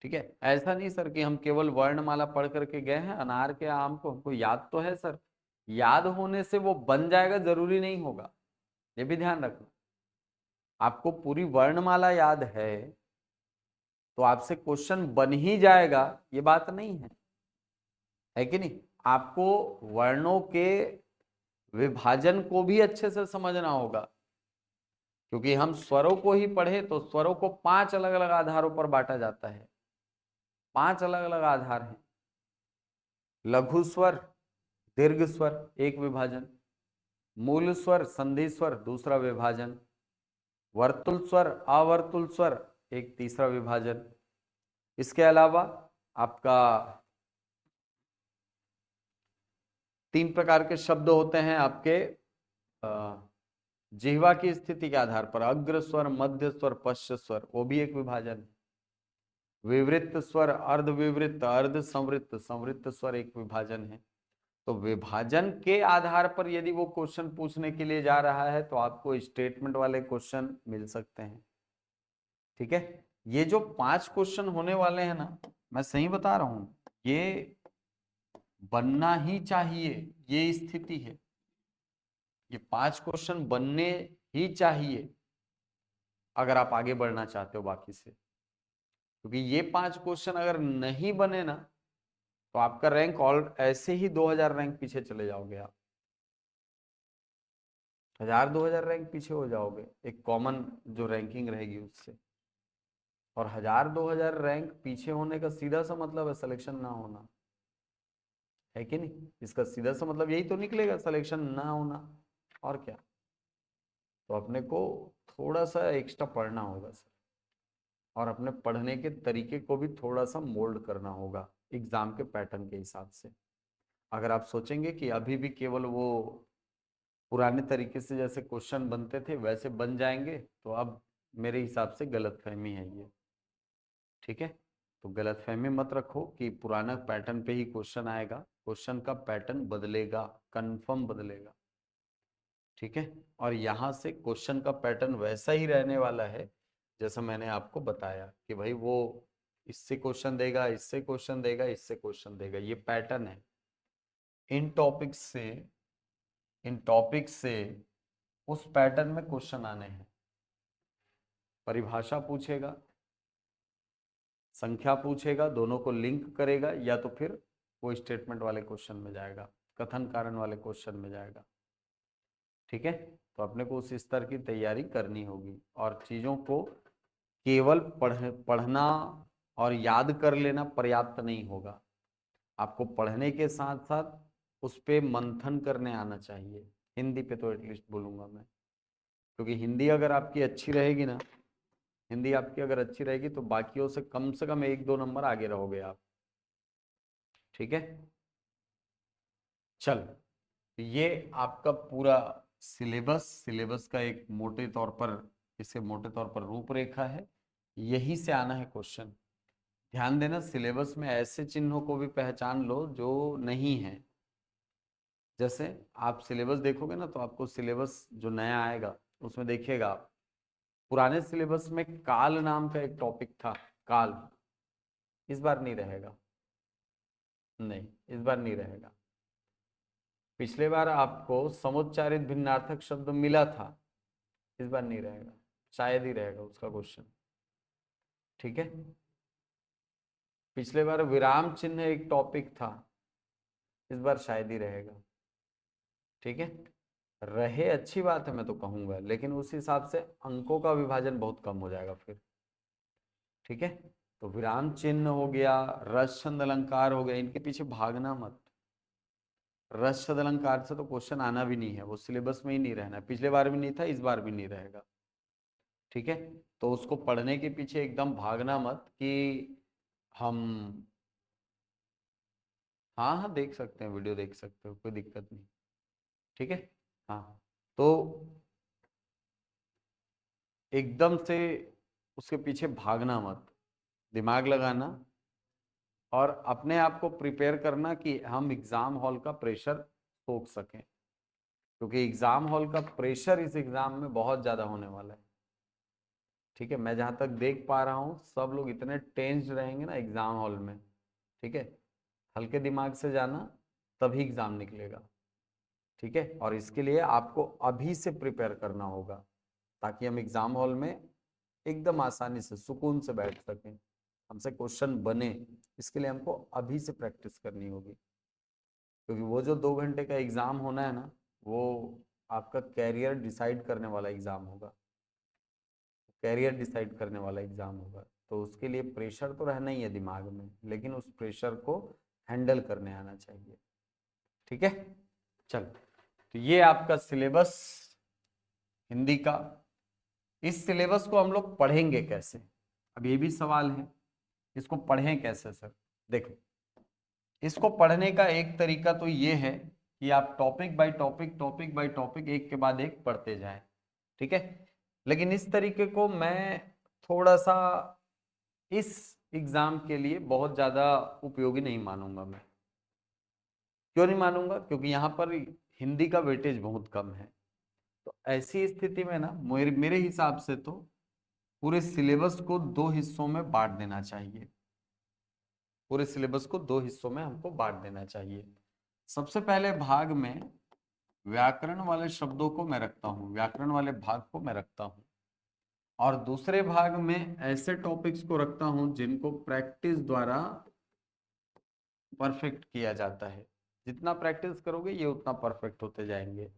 ठीक है। ऐसा नहीं सर कि हम केवल वर्णमाला पढ़ करके गए हैं, अनार के आम को हमको याद तो है सर, याद होने से वो बन जाएगा जरूरी नहीं होगा, ये भी ध्यान रखना। आपको पूरी वर्णमाला याद है तो आपसे क्वेश्चन बन ही जाएगा, ये बात नहीं है कि नहीं? आपको वर्णों के विभाजन को भी अच्छे से समझना होगा, क्योंकि हम स्वरों को ही पढ़े तो स्वरों को 5 अलग अलग आधारों पर बांटा जाता है। 5 अलग अलग आधार हैं। लघु स्वर, दीर्घ स्वर एक विभाजन, मूल स्वर, संधि स्वर दूसरा विभाजन, वर्तुल स्वर, अवर्तुल स्वर एक तीसरा विभाजन। इसके अलावा आपका 3 प्रकार के शब्द होते हैं आपके जिह्वा की स्थिति के आधार पर, अग्र स्वर, मध्य स्वर, पश्च स्वर, वो भी एक विभाजन है। विवृत स्वर, अर्धविवृत, अर्ध संवृत, संवृत स्वर एक विभाजन है। तो विभाजन के आधार पर यदि वो क्वेश्चन पूछने के लिए जा रहा है तो आपको स्टेटमेंट वाले क्वेश्चन मिल सकते हैं, ठीक है। ये जो 5 क्वेश्चन होने वाले हैं ना, मैं सही बता रहा हूं, ये बनना ही चाहिए, ये स्थिति है। ये 5 क्वेश्चन बनने ही चाहिए अगर आप आगे बढ़ना चाहते हो बाकी से, क्योंकि ये 5 क्वेश्चन अगर नहीं बने ना, तो आपका रैंक ऑल ऐसे ही 2000 रैंक पीछे चले जाओगे आप। 1000-2000 रैंक पीछे हो जाओगे एक कॉमन जो रैंकिंग रहेगी उससे। और 1000-2000 रैंक पीछे होने का सीधा सा मतलब है सिलेक्शन ना होना, है कि नहीं? इसका सीधा सा मतलब यही तो निकलेगा, सिलेक्शन ना होना, और क्या। तो अपने को थोड़ा सा एक्स्ट्रा पढ़ना होगा सर, और अपने पढ़ने के तरीके को भी थोड़ा सा मोल्ड करना होगा एग्जाम के पैटर्न के हिसाब से। अगर आप सोचेंगे कि अभी भी केवल वो पुराने तरीके से जैसे क्वेश्चन बनते थे वैसे बन जाएंगे, तो अब मेरे हिसाब से गलतफहमी है ये, ठीक है। तो गलतफहमी मत रखो कि पुराना पैटर्न पे ही क्वेश्चन आएगा, क्वेश्चन का पैटर्न बदलेगा, कंफर्म बदलेगा, ठीक है। और यहाँ से क्वेश्चन का पैटर्न वैसा ही रहने वाला है जैसा मैंने आपको बताया कि भाई वो इससे क्वेश्चन देगा, इससे क्वेश्चन देगा, इससे क्वेश्चन देगा, ये पैटर्न है। इन टॉपिक्स से इन टॉपिक्स से उस पैटर्न में क्वेश्चन आने हैं। परिभाषा पूछेगा, संख्या पूछेगा, दोनों को लिंक करेगा, या तो फिर वो स्टेटमेंट वाले क्वेश्चन में जाएगा, कथन कारण वाले क्वेश्चन में जाएगा। ठीक है, तो अपने को उस स्तर की तैयारी करनी होगी, और चीजों को केवल पढ़ना और याद कर लेना पर्याप्त नहीं होगा। आपको पढ़ने के साथ साथ उस पे मंथन करने आना चाहिए। हिंदी पे तो एटलीस्ट बोलूंगा मैं, क्योंकि हिंदी अगर आपकी अच्छी रहेगी ना, हिंदी आपकी अगर अच्छी रहेगी तो बाकियों से कम 1-2 नंबर आगे रहोगे आप। ठीक है, चल, ये आपका पूरा सिलेबस का एक मोटे तौर पर, इसे मोटे तौर पर रूपरेखा है। यही से आना है क्वेश्चन। ध्यान देना, सिलेबस में ऐसे चिन्हों को भी पहचान लो जो नहीं है। जैसे आप सिलेबस देखोगे ना, तो आपको सिलेबस जो नया आएगा उसमें देखिएगा आप, पुराने सिलेबस में काल नाम का एक टॉपिक था, काल। इस बार नहीं रहेगा, नहीं, इस बार नहीं रहेगा। पिछले बार आपको समुच्चारित भिन्नार्थक शब्द मिला था, इस बार नहीं रहेगा, शायद ही रहेगा उसका क्वेश्चन। ठीक है, पिछले बार विराम चिन्ह एक टॉपिक था, इस बार शायद ही रहेगा। ठीक है, रहे अच्छी बात है, मैं तो कहूंगा, लेकिन उस हिसाब से अंकों का विभाजन बहुत कम हो जाएगा फिर। ठीक है, तो विराम चिन्ह हो गया, रस छंद अलंकार हो गया, इनके पीछे भागना मत। रस छंद अलंकार से तो क्वेश्चन आना भी नहीं है, वो सिलेबस में ही नहीं रहना है, पिछले बार भी नहीं था, इस बार भी नहीं रहेगा। ठीक है, तो उसको पढ़ने के पीछे एकदम भागना मत कि हम, हाँ हाँ देख सकते हैं, वीडियो देख सकते हो, कोई दिक्कत नहीं। ठीक है, हाँ, तो एकदम से उसके पीछे भागना मत, दिमाग लगाना और अपने आप को प्रिपेयर करना कि हम एग्जाम हॉल का प्रेशर सोख सकें, क्योंकि एग्जाम हॉल का प्रेशर इस एग्जाम में बहुत ज्यादा होने वाला है। ठीक है, मैं जहां तक देख पा रहा हूँ सब लोग इतने टेंस्ड रहेंगे ना एग्जाम हॉल में। ठीक है, हल्के दिमाग से जाना, तभी एग्जाम निकलेगा। ठीक है, और इसके लिए आपको अभी से प्रिपेयर करना होगा, ताकि हम एग्जाम हॉल में एकदम आसानी से सुकून से बैठ सकें, हमसे क्वेश्चन बने। इसके लिए हमको अभी से प्रैक्टिस करनी होगी, क्योंकि वो जो 2 घंटे का एग्जाम होना है ना, वो आपका कैरियर डिसाइड करने वाला एग्जाम होगा, कैरियर डिसाइड करने वाला एग्जाम होगा। तो उसके लिए प्रेशर तो रहना ही है दिमाग में, लेकिन उस प्रेशर को हैंडल करने आना चाहिए। ठीक है, चल, तो ये आपका सिलेबस हिंदी का। इस सिलेबस को हम लोग पढ़ेंगे कैसे, अब ये भी सवाल है, इसको पढ़ें कैसे सर। देखो, इसको पढ़ने का एक तरीका तो ये है कि आप topic by topic, topic by topic, एक के बाद एक पढ़ते जाएं। ठीक है, लेकिन इस तरीके को मैं थोड़ा सा इस एग्जाम के लिए बहुत ज्यादा उपयोगी नहीं मानूंगा मैं। क्यों नहीं मानूंगा? क्योंकि यहाँ पर हिंदी का वेटेज बहुत कम है। तो ऐसी स्थिति में ना, मेरे मेरे हिसाब से तो पूरे सिलेबस को 2 हिस्सों में बांट देना चाहिए। पूरे सिलेबस को 2 हिस्सों में हमको बांट देना चाहिए। सबसे पहले भाग में व्याकरण वाले शब्दों को मैं रखता हूँ, व्याकरण वाले भाग को मैं रखता हूँ, और दूसरे भाग में ऐसे टॉपिक्स को रखता हूँ जिनको प्रैक्टिस द्वारा परफेक्ट किया जाता है। जितना प्रैक्टिस करोगे ये उतना परफेक्ट होते जाएंगे।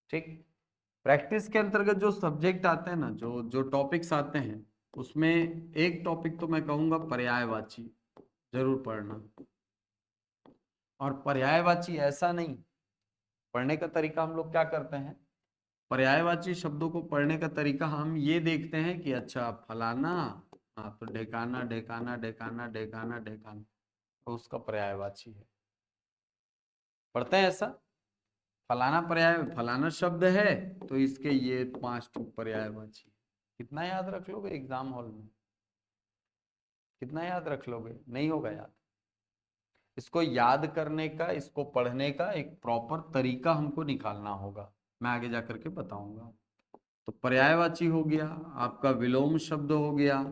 ठीक, प्रैक्टिस के अंतर्गत जो सब्जेक्ट आते हैं ना, जो जो टॉपिक्स आते हैं, उसमें एक टॉपिक तो मैं कहूंगा पर्यायवाची, जरूर पढ़ना। और पर्यायवाची ऐसा नहीं, पढ़ने का तरीका हम लोग क्या करते हैं, पर्यायवाची शब्दों को पढ़ने का तरीका हम ये देखते हैं कि अच्छा फलाना, हाँ तो ढेकाना ढेकाना ढेकाना ढेकाना ढेकाना, तो उसका पर्यायवाची है। पढ़ते हैं ऐसा, फलाना पर्याय, फलाना शब्द है तो इसके ये 5 पर्यायवाची। कितना याद रख लोगे एग्जाम हॉल में? कितना याद रख लोगे? नहीं होगा याद। इसको याद करने का, इसको पढ़ने का एक प्रॉपर तरीका हमको निकालना होगा, मैं आगे जाकर के बताऊंगा। तो पर्यायवाची हो गया, आपका विलोम शब्द हो गया,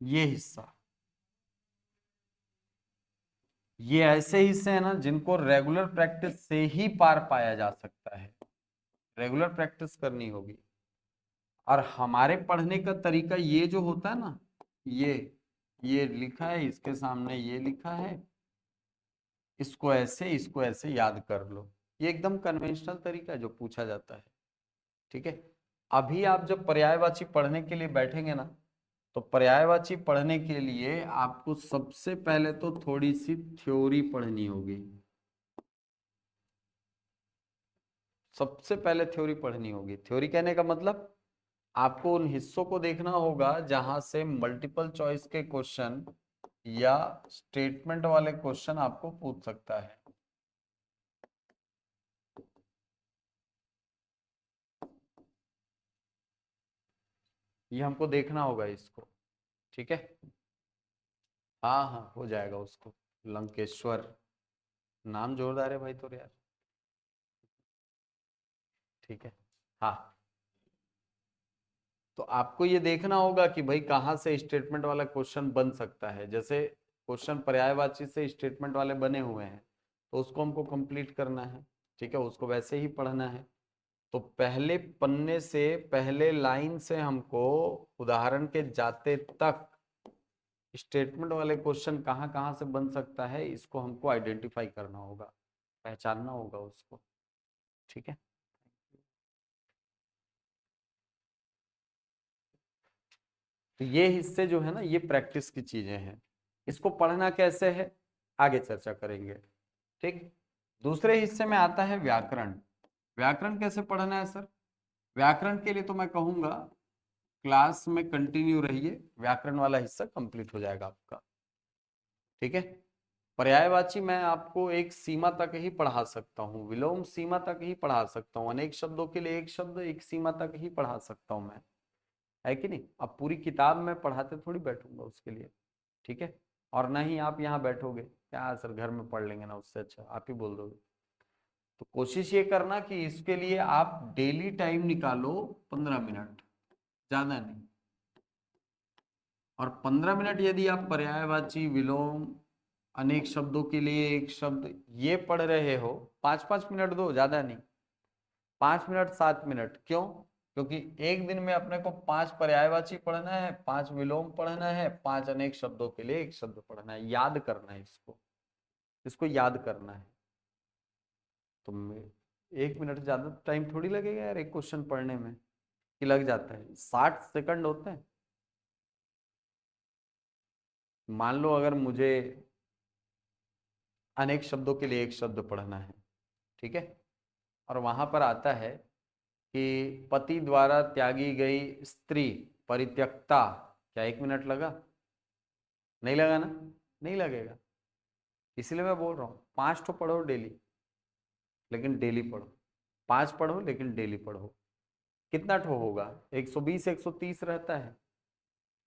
ये हिस्सा, ये ऐसे हिस्से हैं ना जिनको रेगुलर प्रैक्टिस से ही पार पाया जा सकता है, रेगुलर प्रैक्टिस करनी होगी। और हमारे पढ़ने का तरीका ये जो होता है ना, ये लिखा है, इसके सामने ये लिखा है, इसको ऐसे याद कर लो, ये एकदम कन्वेंशनल तरीका है जो पूछा जाता है। ठीक है, अभी आप जब पर्यायवाची पढ़ने के लिए बैठेंगे ना, तो पर्यायवाची पढ़ने के लिए आपको सबसे पहले तो थोड़ी सी थ्योरी पढ़नी होगी, सबसे पहले थ्योरी पढ़नी होगी। थ्योरी कहने का मतलब आपको उन हिस्सों को देखना होगा जहां से मल्टीपल चॉइस के क्वेश्चन या स्टेटमेंट वाले क्वेश्चन आपको पूछ सकता है। ये हमको देखना होगा इसको। ठीक है, हाँ हाँ हो जाएगा उसको। लंकेश्वर, नाम जोरदार है भाई तो यार। ठीक है, हाँ, तो आपको ये देखना होगा कि भाई कहाँ से स्टेटमेंट वाला क्वेश्चन बन सकता है। जैसे क्वेश्चन पर्यायवाची से स्टेटमेंट वाले बने हुए हैं, तो उसको हमको कंप्लीट करना है। ठीक है, उसको वैसे ही पढ़ना है। तो पहले पन्ने से, पहले लाइन से हमको उदाहरण के जाते तक स्टेटमेंट वाले क्वेश्चन कहाँ कहाँ से बन सकता है, इसको हमको आइडेंटिफाई करना होगा, पहचानना होगा उसको। ठीक है, तो ये हिस्से जो है ना, ये प्रैक्टिस की चीजें हैं। इसको पढ़ना कैसे है आगे चर्चा करेंगे। ठीक, दूसरे हिस्से में आता है व्याकरण। व्याकरण कैसे पढ़ना है सर? व्याकरण के लिए तो मैं कहूंगा क्लास में कंटिन्यू रहिए, व्याकरण वाला हिस्सा कंप्लीट हो जाएगा आपका। ठीक है, पर्यायवाची मैं आपको एक सीमा तक ही पढ़ा सकता हूँ, विलोम सीमा तक ही पढ़ा सकता हूँ, अनेक शब्दों के लिए एक शब्द एक सीमा तक ही पढ़ा सकता हूँ मैं, है कि नहीं? अब पूरी किताब में पढ़ाते थोड़ी बैठूंगा उसके लिए। ठीक है, और ना ही आप यहाँ बैठोगे, क्या सर घर में पढ़ लेंगे ना, उससे अच्छा आप ही बोल दोगे। तो कोशिश ये करना कि इसके लिए आप डेली टाइम निकालो, 15 मिनट, ज्यादा नहीं। और 15 मिनट यदि आप पर्यायवाची, विलोम, अनेक शब्दों के लिए एक शब्द ये पढ़ रहे हो, 5-5 मिनट दो, ज्यादा नहीं। 5 मिनट, 7 मिनट, क्यों? क्योंकि एक दिन में अपने को 5 पर्यायवाची पढ़ना है, 5 विलोम पढ़ना है, 5 अनेक शब्दों के लिए एक शब्द पढ़ना है, याद करना है इसको, इसको याद करना है। तो 1 मिनट ज्यादा टाइम थोड़ी लगेगा यार एक क्वेश्चन पढ़ने में, कि लग जाता है, 60 सेकंड होते हैं। मान लो अगर मुझे अनेक शब्दों के लिए एक शब्द पढ़ना है, ठीक है, और वहां पर आता है कि पति द्वारा त्यागी गई स्त्री परित्यक्ता, क्या 1 मिनट लगा? नहीं लगा ना, नहीं लगेगा। इसलिए मैं बोल रहा हूँ 5 तो पढ़ो डेली, लेकिन डेली पढ़ो। 5 पढ़ो लेकिन डेली पढ़ो। कितना ठो होगा? 120 130 रहता है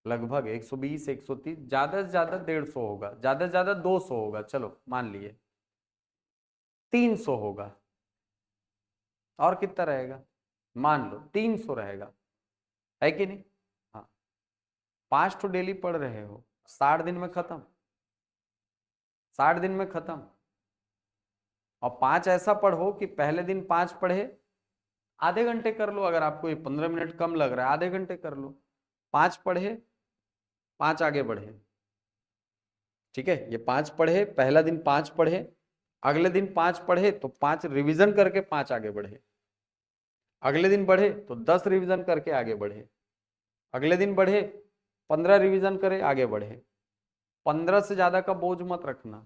लगभग, 120 130, ज्यादा से ज्यादा 150 होगा, ज्यादा से ज्यादा 200 होगा, चलो मान लिए 300 होगा। और कितना रहेगा? मान लो 300 रहेगा, है कि नहीं? हाँ, 5 तो डेली पढ़ रहे हो, 60 दिन में खत्म, 60 दिन में खत्म। और 5 ऐसा पढ़ो कि पहले दिन 5 पढ़े, आधे घंटे कर लो, अगर आपको ये 15 मिनट कम लग रहा है आधे घंटे कर लो। 5 पढ़े, 5 आगे बढ़े। ठीक है, ये 5 पढ़े, पहला दिन 5 पढ़े, अगले दिन 5 पढ़े तो 5 रिवीजन करके 5 आगे बढ़े, अगले दिन बढ़े तो 10 रिवीजन करके आगे बढ़े, अगले दिन बढ़े 15 रिवीजन करे आगे बढ़े। 15 से ज्यादा का बोझ मत रखना,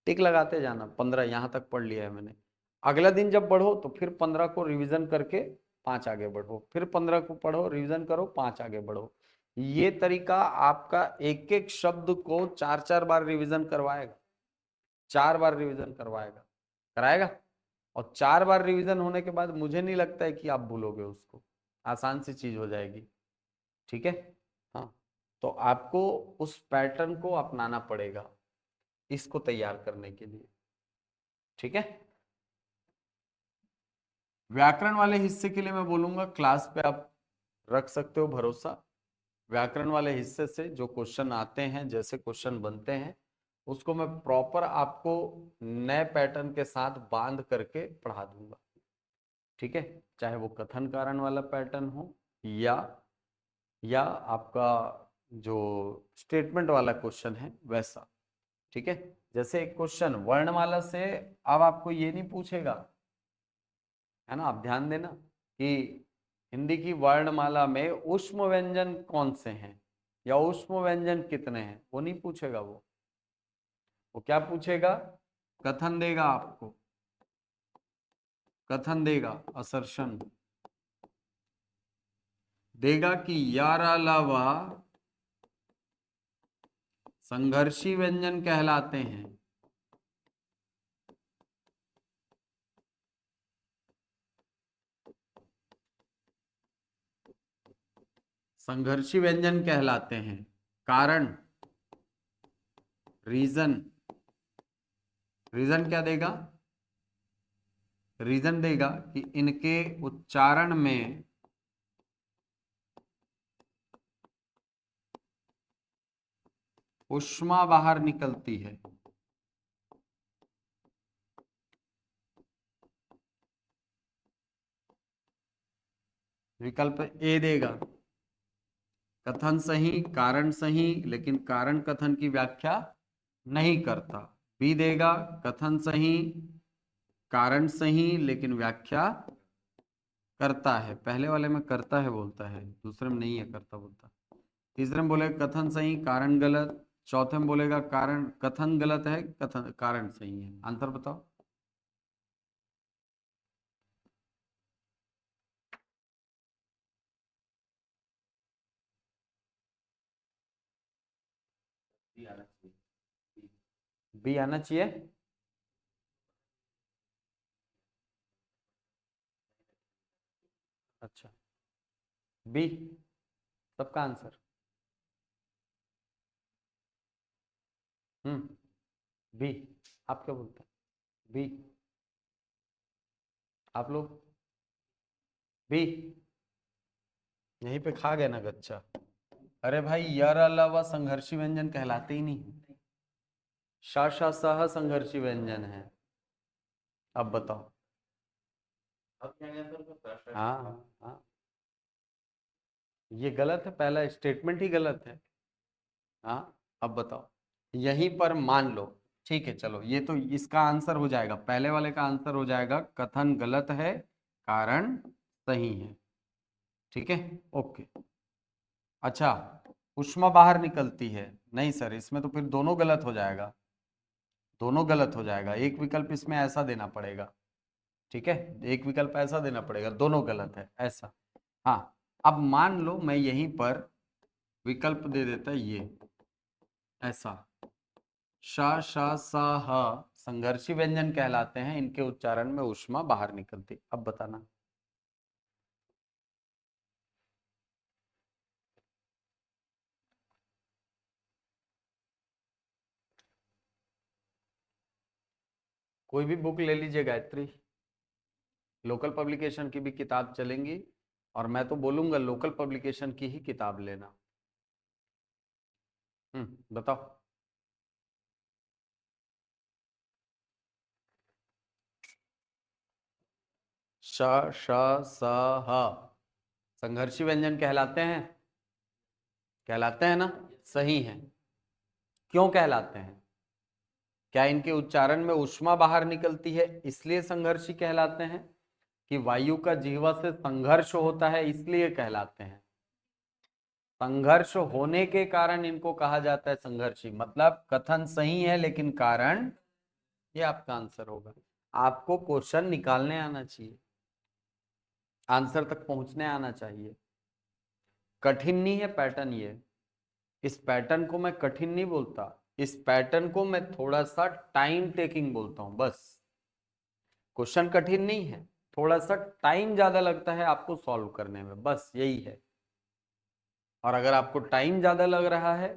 टिक लगाते जाना, 15 यहां तक पढ़ लिया है मैंने। अगला दिन जब बढ़ो तो फिर 15 को रिवीजन करके 5 आगे बढ़ो, फिर 15 को पढ़ो, रिवीजन करो, 5 आगे बढ़ो। ये तरीका आपका एक एक शब्द को 4-4 बार रिवीजन करवाएगा, 4 बार रिवीजन करवाएगा, कराएगा। और 4 बार रिवीजन होने के बाद मुझे नहीं लगता है कि आप भूलोगे उसको, आसान सी चीज हो जाएगी। ठीक है, हाँ, तो आपको उस पैटर्न को अपनाना पड़ेगा इसको तैयार करने के लिए। ठीक है, व्याकरण वाले हिस्से के लिए मैं बोलूंगा क्लास पे आप रख सकते हो भरोसा, व्याकरण वाले हिस्से से जो क्वेश्चन आते हैं, जैसे क्वेश्चन बनते हैं, उसको मैं प्रॉपर आपको नए पैटर्न के साथ बांध करके पढ़ा दूंगा। ठीक है, चाहे वो कथन कारण वाला पैटर्न हो या आपका जो स्टेटमेंट वाला क्वेश्चन है वैसा। ठीक है, जैसे एक क्वेश्चन वर्णमाला से अब आपको ये नहीं पूछेगा, है ना, आप ध्यान देना कि हिंदी की वर्णमाला में ऊष्म व्यंजन कौन से हैं या ऊष्म व्यंजन कितने हैं, वो नहीं पूछेगा। वो क्या पूछेगा? कथन देगा आपको, कथन देगा, असर्शन देगा कि यार अलावा संघर्षी व्यंजन कहलाते हैं। संघर्षी व्यंजन कहलाते हैं। कारण, रीजन, रीजन क्या देगा? रीजन देगा कि इनके उच्चारण में ऊष्मा बाहर निकलती है। विकल्प ए देगा कथन सही, कारण सही, लेकिन कारण कथन की व्याख्या नहीं करता। बी देगा कथन सही, कारण सही, लेकिन व्याख्या करता है। पहले वाले में करता है बोलता है, दूसरे में नहीं है करता बोलता। तीसरे में बोलेगा कथन सही कारण गलत, चौथे में बोलेगा कारण कथन गलत है, कथन कारण सही है। आंसर बताओ। बी आना चाहिए। अच्छा, बी सबका आंसर। बी, आप क्या बोलते हैं? बी, आप लोग बी यहीं पे खा गए ना गच्चा। अरे भाई, यार अलावा संघर्षी व्यंजन कहलाते ही नहीं। शा शा सह संघर्षी व्यंजन है। अब बताओ। अब क्या कहते हैं? हाँ हाँ, ये गलत है, पहला स्टेटमेंट ही गलत है। हाँ, अब बताओ। यहीं पर मान लो, ठीक है, चलो ये तो इसका आंसर हो जाएगा, पहले वाले का आंसर हो जाएगा कथन गलत है, कारण सही है। ठीक है, ओके। अच्छा, ऊष्मा बाहर निकलती है, नहीं सर, इसमें तो फिर दोनों गलत हो जाएगा, दोनों गलत हो जाएगा। एक विकल्प इसमें ऐसा देना पड़ेगा। ठीक है, एक विकल्प ऐसा देना पड़ेगा, दोनों गलत है ऐसा। हाँ, अब मान लो मैं यहीं पर विकल्प दे देता ये ऐसा, शा शा सा ह संघर्षी व्यंजन कहलाते हैं, इनके उच्चारण में ऊष्मा बाहर निकलती। अब बताना। कोई भी बुक ले लीजिए गायत्री, लोकल पब्लिकेशन की भी किताब चलेंगी, और मैं तो बोलूंगा लोकल पब्लिकेशन की ही किताब लेना। बताओ। श श स ह संघर्षी व्यंजन कहलाते हैं, कहलाते हैं ना? सही है। क्यों कहलाते हैं? क्या इनके उच्चारण में ऊष्मा बाहर निकलती है इसलिए संघर्षी कहलाते हैं, कि वायु का जीवा से संघर्ष होता है इसलिए कहलाते हैं? संघर्ष होने के कारण इनको कहा जाता है संघर्षी। मतलब कथन सही है लेकिन कारण, ये आपका आंसर होगा। आपको क्वेश्चन निकालने आना चाहिए, आंसर तक पहुंचने आना चाहिए। कठिन नहीं है पैटर्न ये, इस पैटर्न को मैं कठिन नहीं बोलता, इस पैटर्न को मैं थोड़ा सा टाइम टेकिंग बोलता हूं बस। क्वेश्चन कठिन नहीं है, थोड़ा सा टाइम ज्यादा लगता है आपको सॉल्व करने में, बस यही है। और अगर आपको टाइम ज्यादा लग रहा है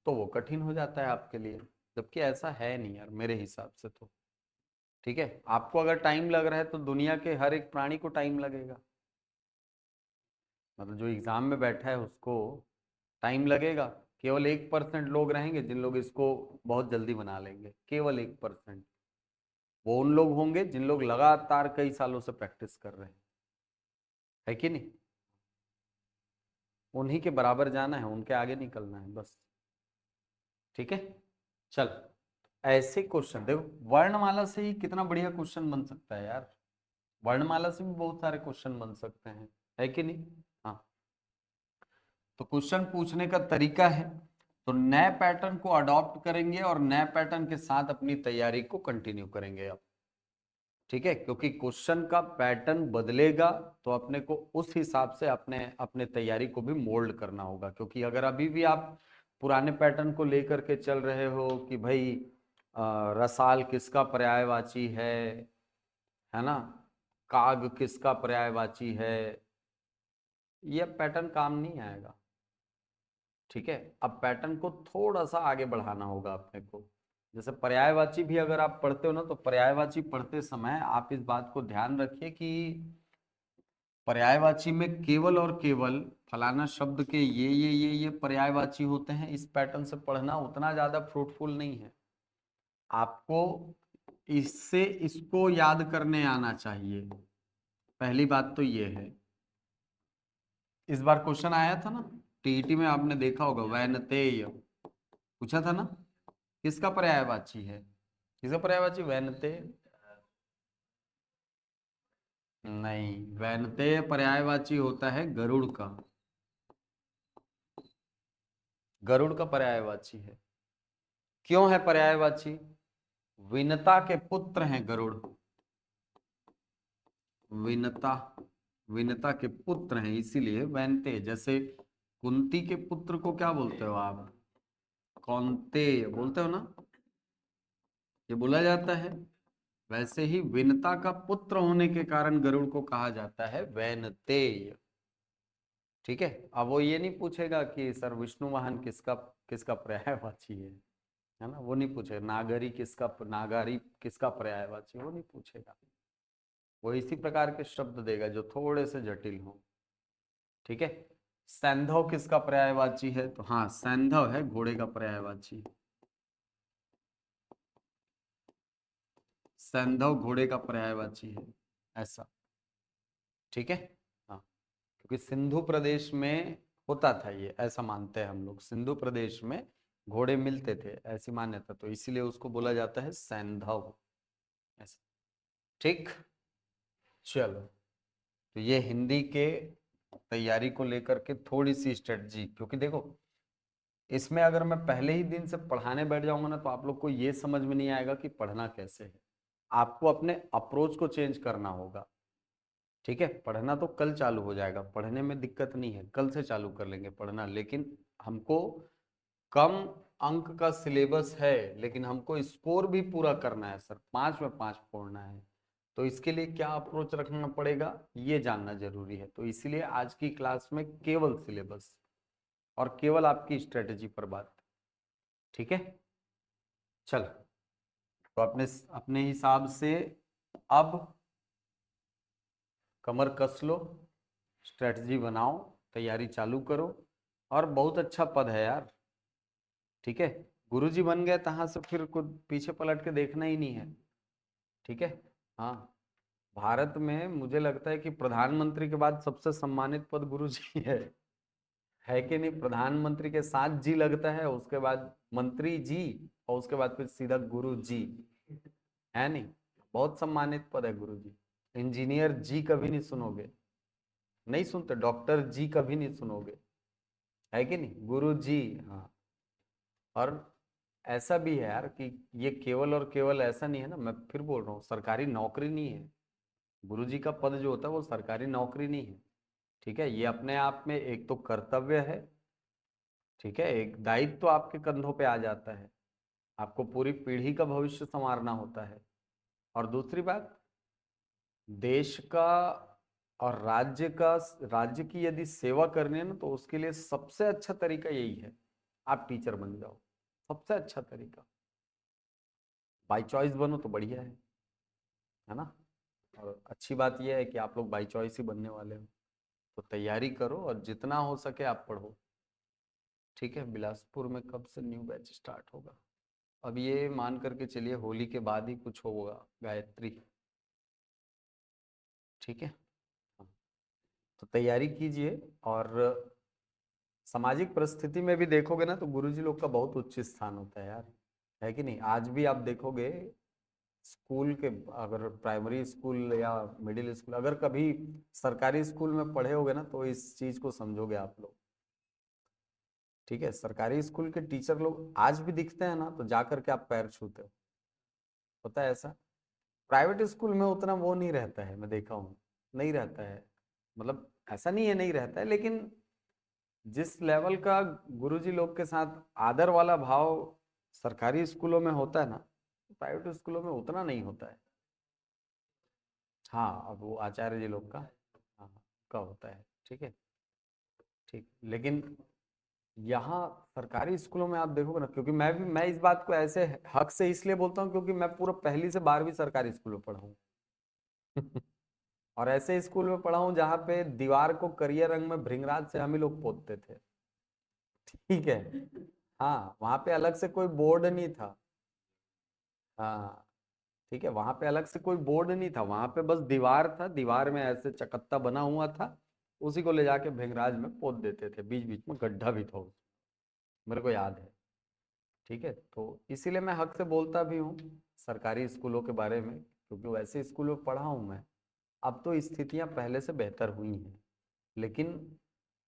तो वो कठिन हो जाता है आपके लिए, जबकि ऐसा है नहीं यार मेरे हिसाब से तो। ठीक है, आपको अगर टाइम लग रहा है तो दुनिया के हर एक प्राणी को टाइम लगेगा। मतलब जो एग्जाम में बैठा है उसको टाइम लगेगा। केवल 1% लोग रहेंगे जिन लोग इसको बहुत जल्दी बना लेंगे, केवल 1%। वो उन लोग होंगे जिन लोग लगातार कई सालों से प्रैक्टिस कर रहे हैं, है कि नहीं? उन्हीं के बराबर जाना है, उनके आगे निकलना है बस। ठीक है, चल। ऐसे क्वेश्चन देखो, वर्णमाला से ही कितना बढ़िया क्वेश्चन बन सकता है यार। वर्णमाला से भी बहुत सारे क्वेश्चन बन सकते हैं, है कि नहीं? हाँ, तो क्वेश्चन पूछने का तरीका है, तो नए पैटर्न को अडॉप्ट करेंगे और नए पैटर्न के साथ अपनी तैयारी को कंटिन्यू करेंगे अब। ठीक है, क्योंकि क्वेश्चन का पैटर्न बदलेगा तो अपने को उस हिसाब से अपने अपने तैयारी को भी मोल्ड करना होगा। क्योंकि अगर अभी भी आप पुराने पैटर्न को लेकर के चल रहे हो कि भाई रसाल किसका पर्यायवाची है ना, काग किसका पर्यायवाची है, ये पैटर्न काम नहीं आएगा। ठीक है, अब पैटर्न को थोड़ा सा आगे बढ़ाना होगा अपने को। जैसे पर्यायवाची भी अगर आप पढ़ते हो ना, तो पर्यायवाची पढ़ते समय आप इस बात को ध्यान रखिए कि पर्यायवाची में केवल और केवल फलाना शब्द के ये पर्यायवाची होते हैं। इस पैटर्न से पढ़ना उतना ज्यादा फ्रूटफुल नहीं है। आपको इससे इसको याद करने आना चाहिए, पहली बात तो ये है। इस बार क्वेश्चन आया था ना टीईटी में, आपने देखा होगा, वैनतेय पूछा था ना, किसका पर्यायवाची है? किसका पर्यायवाची? वैनतेय नहीं, वैनतेय पर्यायवाची होता है गरुड़ का। गरुड़ का पर्यायवाची है। क्यों है पर्यायवाची? विनता के पुत्र हैं गरुड़। विनता, विनता के पुत्र हैं, इसीलिए वैनतेय। जैसे कुंती के पुत्र को क्या बोलते हो आप? कौन्तेय बोलते हो ना, ये बोला जाता है। वैसे ही विनता का पुत्र होने के कारण गरुड़ को कहा जाता है वैनतेय। ठीक है, अब वो ये नहीं पूछेगा कि सर विष्णु वाहन किसका किसका पर्यायवाची है ना, वो नहीं पूछेगा। नागरी किसका, नागारी किसका पर्यायवाची, वो नहीं पूछेगा। वो इसी प्रकार के शब्द देगा जो थोड़े से जटिल हो। ठीक है, सैंधव किसका पर्यायवाची है? तो हाँ, सैंधव है घोड़े का पर्यायवाची। सैंधव घोड़े का पर्यायवाची है, ऐसा। ठीक है, हाँ, क्योंकि सिंधु प्रदेश में होता था ये, ऐसा मानते हैं हम लोग। सिंधु प्रदेश में घोड़े मिलते थे, ऐसी मान्यता, तो इसीलिए उसको बोला जाता है सैंधव, ऐसा। ठीक, चलो। तो ये हिंदी के तैयारी को लेकर के थोड़ी सी स्ट्रेटजी, क्योंकि देखो इसमें अगर मैं पहले ही दिन से पढ़ाने बैठ जाऊंगा ना, तो आप लोग को ये समझ में नहीं आएगा कि पढ़ना कैसे है। आपको अपने अप्रोच को चेंज करना होगा। ठीक है, पढ़ना तो कल चालू हो जाएगा, पढ़ने में दिक्कत नहीं है, कल से चालू कर लेंगे पढ़ना। लेकिन हमको कम अंक का सिलेबस है, लेकिन हमको स्कोर भी पूरा करना है सर, 5 में 5 फोड़ना है। तो इसके लिए क्या अप्रोच रखना पड़ेगा, ये जानना जरूरी है। तो इसीलिए आज की क्लास में केवल सिलेबस और केवल आपकी स्ट्रेटेजी पर बात। ठीक है, चल। तो अपने अपने हिसाब से अब कमर कस लो, स्ट्रेटजी बनाओ, तैयारी चालू करो। और बहुत अच्छा पद है यार। ठीक है, गुरुजी बन गए तहां से फिर कुछ पीछे पलट के देखना ही नहीं है। ठीक है, हाँ। भारत में मुझे लगता है कि प्रधानमंत्री के बाद सबसे सम्मानित पद गुरुजी है कि नहीं? प्रधानमंत्री के साथ जी लगता है, उसके बाद मंत्री जी, और उसके बाद फिर सीधा गुरु जी, है नहीं? बहुत सम्मानित पद है गुरु जी। इंजीनियर जी कभी नहीं सुनोगे, नहीं सुनते। डॉक्टर जी कभी नहीं सुनोगे, है कि नहीं? गुरु जी, हाँ। और ऐसा भी है यार कि ये केवल और केवल ऐसा नहीं है ना, मैं फिर बोल रहा हूँ, सरकारी नौकरी नहीं है। गुरुजी का पद जो होता है वो सरकारी नौकरी नहीं है। ठीक है, ये अपने आप में एक तो कर्तव्य है। ठीक है, एक दायित्व तो आपके कंधों पे आ जाता है। आपको पूरी पीढ़ी का भविष्य संवारना होता है। और दूसरी बात, देश का और राज्य की यदि सेवा करनी है ना, तो उसके लिए सबसे अच्छा तरीका यही है, आप टीचर बन जाओ। सबसे अच्छा तरीका, बाई चॉइस बनो तो बढ़िया है ना? और अच्छी बात यह है कि आप लोग बाई चॉइस ही बनने वाले हो। तो तैयारी करो और जितना हो सके आप पढ़ो। ठीक है, बिलासपुर में कब से न्यू बैच स्टार्ट होगा? अब ये मान करके चलिए होली के बाद ही कुछ होगा, गायत्री। ठीक है, हाँ, तो तैयारी कीजिए। और सामाजिक परिस्थिति में भी देखोगे ना तो गुरुजी लोग का बहुत उच्च स्थान होता है यार, है कि नहीं? आज भी आप देखोगे स्कूल के, अगर प्राइमरी स्कूल या मिडिल स्कूल, अगर कभी सरकारी स्कूल में पढ़े होगे ना तो इस चीज को समझोगे आप लोग। ठीक है, सरकारी स्कूल के टीचर लोग आज भी दिखते हैं ना तो जाकर के आप पैर छूते हो, होता है ऐसा। प्राइवेट स्कूल में उतना वो नहीं रहता है, मैं देखा हूँ, नहीं रहता है। मतलब ऐसा नहीं है नहीं रहता है, लेकिन जिस लेवल का गुरुजी लोग के साथ आदर वाला भाव सरकारी स्कूलों में होता है ना, प्राइवेट स्कूलों में उतना नहीं होता है। हाँ, अब वो आचार्य जी लोग का, हाँ, का होता है। ठीक है, ठीक, लेकिन यहाँ सरकारी स्कूलों में आप देखोगे ना, क्योंकि मैं इस बात को ऐसे हक से इसलिए बोलता हूँ क्योंकि मैं पूरा पहली से 12वीं सरकारी स्कूल में पढ़ा हूँ। और ऐसे स्कूल में पढ़ा हूँ जहाँ पे दीवार को करिया रंग में भृंगराज से हम ही लोग पोतते थे। ठीक है, हाँ, वहां पे अलग से कोई बोर्ड नहीं था। हाँ, ठीक है, वहां पे अलग से कोई बोर्ड नहीं था, वहां पे बस दीवार था, दीवार में ऐसे चकत्ता बना हुआ था, उसी को ले जाके भृंगराज में पोत देते थे, बीच बीच में गड्ढा भी था उसमें, मेरे को याद है। ठीक है, तो इसीलिए मैं हक से बोलता भी हूँ सरकारी स्कूलों के बारे में, क्योंकि वैसे स्कूलों में पढ़ा हूँ मैं। अब तो स्थितियां पहले से बेहतर हुई हैं, लेकिन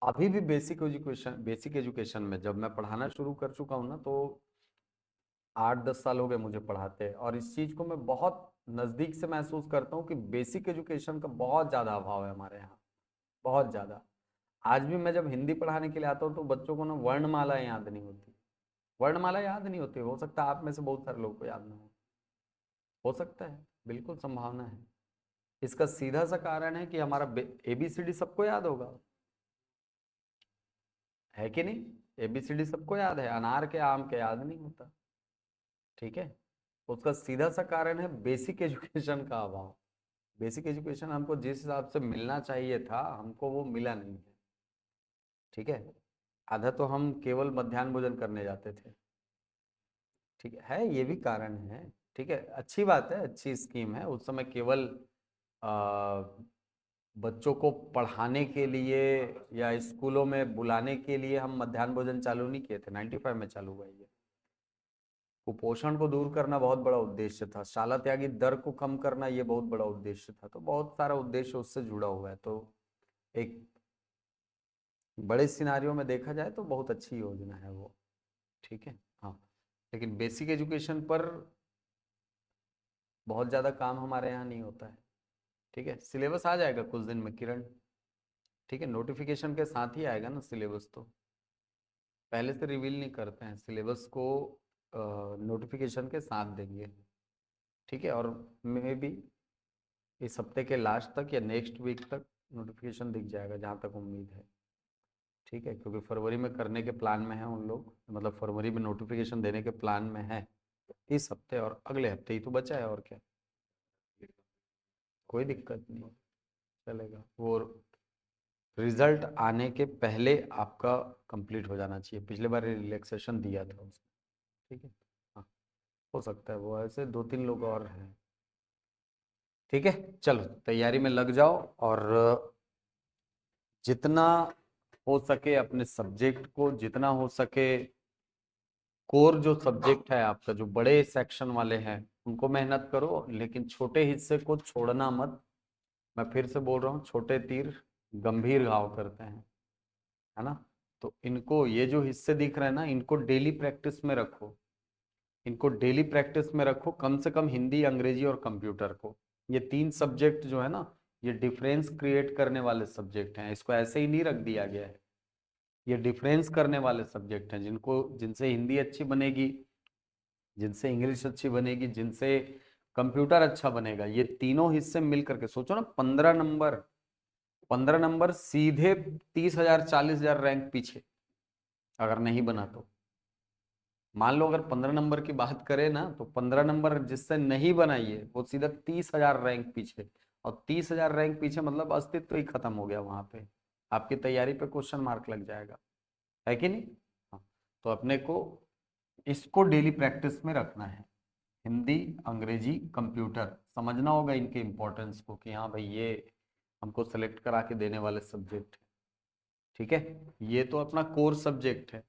अभी भी बेसिक एजुकेशन में जब मैं पढ़ाना शुरू कर चुका हूँ ना, तो 8-10 साल हो गए मुझे पढ़ाते, और इस चीज को मैं बहुत नजदीक से महसूस करता हूँ कि बेसिक एजुकेशन का बहुत ज्यादा अभाव है हमारे यहाँ, बहुत ज्यादा। आज भी मैं जब हिंदी पढ़ाने के लिए आता हूँ तो बच्चों को ना वर्णमाला याद नहीं होती, वर्णमाला याद नहीं होती। हो सकता है आप में से बहुत सारे लोगों को याद ना हो सकता है, बिल्कुल संभावना है। इसका सीधा सा कारण है कि हमारा ABCD सबको याद होगा, है कि नहीं? ABCD सबको याद है, अनार के आम के याद नहीं होता। ठीक है, उसका सीधा सा कारण है बेसिक एजुकेशन का अभाव। बेसिक एजुकेशन हमको जिस हिसाब से मिलना चाहिए था, हमको वो मिला नहीं है। ठीक है, आधा तो हम केवल मध्याह्न भोजन करने जाते थे। ठीक है, ये भी कारण है। ठीक है, अच्छी बात है, अच्छी स्कीम है। उस समय केवल आ, बच्चों को पढ़ाने के लिए या स्कूलों में बुलाने के लिए हम मध्याह्न भोजन चालू नहीं किए थे, 95 में चालू हुआ ये। कुपोषण को दूर करना बहुत बड़ा उद्देश्य था, शाला त्यागी दर को कम करना ये बहुत बड़ा उद्देश्य था, तो बहुत सारा उद्देश्य उससे जुड़ा हुआ है। तो एक बड़े सिनारियों में देखा जाए तो बहुत अच्छी योजना है वो। ठीक है, हाँ, लेकिन बेसिक एजुकेशन पर बहुत ज़्यादा काम हमारे यहाँ नहीं होता है। ठीक है, सिलेबस आ जाएगा कुछ दिन में किरण। ठीक है, नोटिफिकेशन के साथ ही आएगा ना सिलेबस, तो पहले से रिवील नहीं करते हैं सिलेबस को, नोटिफिकेशन के साथ देंगे। ठीक है, और मे भी इस हफ्ते के लास्ट तक या नेक्स्ट वीक तक नोटिफिकेशन दिख जाएगा, जहाँ तक उम्मीद है। ठीक है, क्योंकि फरवरी में करने के प्लान में है उन लोग, मतलब फरवरी में नोटिफिकेशन देने के प्लान में है। इस हफ्ते और अगले हफ्ते ही तो बचा है, और क्या, कोई दिक्कत नहीं, चलेगा वो। रिजल्ट आने के पहले आपका कंप्लीट हो जाना चाहिए, पिछले बार रिलैक्सेशन दिया था उसमें। ठीक है, हाँ, हो सकता है वो, ऐसे 2-3 लोग और हैं। ठीक है, चलो तैयारी में लग जाओ, और जितना हो सके अपने सब्जेक्ट को, जितना हो सके कोर जो सब्जेक्ट है आपका, जो बड़े सेक्शन वाले हैं उनको मेहनत करो, लेकिन छोटे हिस्से को छोड़ना मत। मैं फिर से बोल रहा हूँ, छोटे तीर गंभीर घाव करते हैं, है ना? तो इनको, ये जो हिस्से दिख रहे हैं ना, इनको डेली प्रैक्टिस में रखो, इनको डेली प्रैक्टिस में रखो, कम से कम हिंदी, अंग्रेजी और कंप्यूटर को। ये 3 सब्जेक्ट जो है ना, ये डिफरेंस क्रिएट करने वाले सब्जेक्ट हैं, इसको ऐसे ही नहीं रख दिया गया है। ये डिफरेंस करने वाले सब्जेक्ट हैं, जिनसे हिंदी अच्छी बनेगी, जिनसे इंग्लिश अच्छी बनेगी, जिनसे कंप्यूटर अच्छा बनेगा, ये तीनों हिस्से मिल करके सोचो ना, 15 नंबर, 15 नंबर सीधे 30,000 40,000 रैंक पीछे, अगर नहीं बना तो। मान लो अगर 15 नंबर की बात करें ना, तो 15 नंबर जिससे नहीं बनाइए वो सीधा 30,000 रैंक पीछे, और 30,000 रैंक पीछे मतलब अस्तित्व ही खत्म हो गया वहां पे, आपकी तैयारी पे क्वेश्चन मार्क लग जाएगा, है कि नहीं? हाँ, तो अपने को इसको डेली प्रैक्टिस में रखना है। हिंदी, अंग्रेजी, कंप्यूटर, समझना होगा इनके इंपॉर्टेंस को कि हाँ भाई ये हमको सेलेक्ट करा के देने वाले सब्जेक्ट है। ठीक है, ये तो अपना कोर सब्जेक्ट है,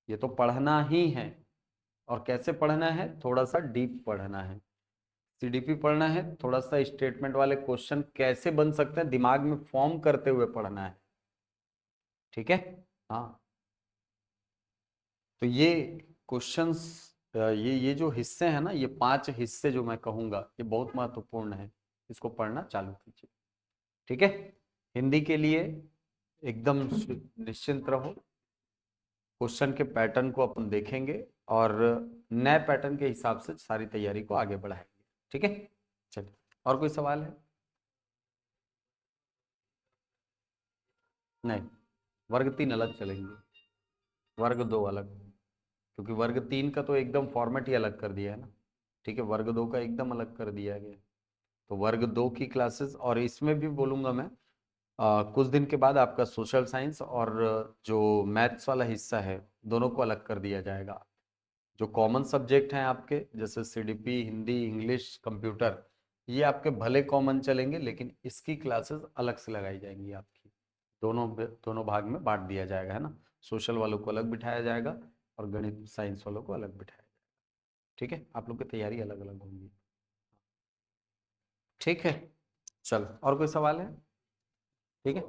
ये तो पढ़ना ही है। और कैसे पढ़ना है, थोड़ा सा डीप पढ़ना है, सीडीपी पढ़ना है, थोड़ा सा स्टेटमेंट वाले क्वेश्चन कैसे बन सकते हैं दिमाग में फॉर्म करते हुए पढ़ना है। ठीक है, हाँ। तो ये क्वेश्चंस, ये जो हिस्से हैं ना, ये 5 हिस्से जो मैं कहूंगा ये बहुत महत्वपूर्ण है, इसको पढ़ना चालू कीजिए। ठीक है, हिंदी के लिए एकदम निश्चिंत रहो, क्वेश्चन के पैटर्न को अपन देखेंगे और नए पैटर्न के हिसाब से सारी तैयारी को आगे बढ़ाएंगे। ठीक है, चलिए, और कोई सवाल है? नहीं, वर्ग 3 अलग चलेंगे, वर्ग 2 अलग, क्योंकि वर्ग 3 का तो एकदम फॉर्मेट ही अलग कर दिया है ना। ठीक है, वर्ग 2 का एकदम अलग कर दिया गया। तो वर्ग 2 की क्लासेस, और इसमें भी बोलूंगा मैं कुछ दिन के बाद आपका सोशल साइंस और जो मैथ्स वाला हिस्सा है दोनों को अलग कर दिया जाएगा। जो कॉमन सब्जेक्ट हैं आपके, जैसे सीडीपी, हिंदी, इंग्लिश, कंप्यूटर, ये आपके भले कॉमन चलेंगे, लेकिन इसकी क्लासेस अलग से लगाई जाएंगी आपकी। दोनों भाग में बांट दिया जाएगा, है ना। सोशल वालों को अलग बिठाया जाएगा और गणित साइंस वालों को अलग बिठाया जाएगा। ठीक है, आप लोग की तैयारी अलग अलग होंगी। ठीक है, चलो, और कोई सवाल है? ठीक है,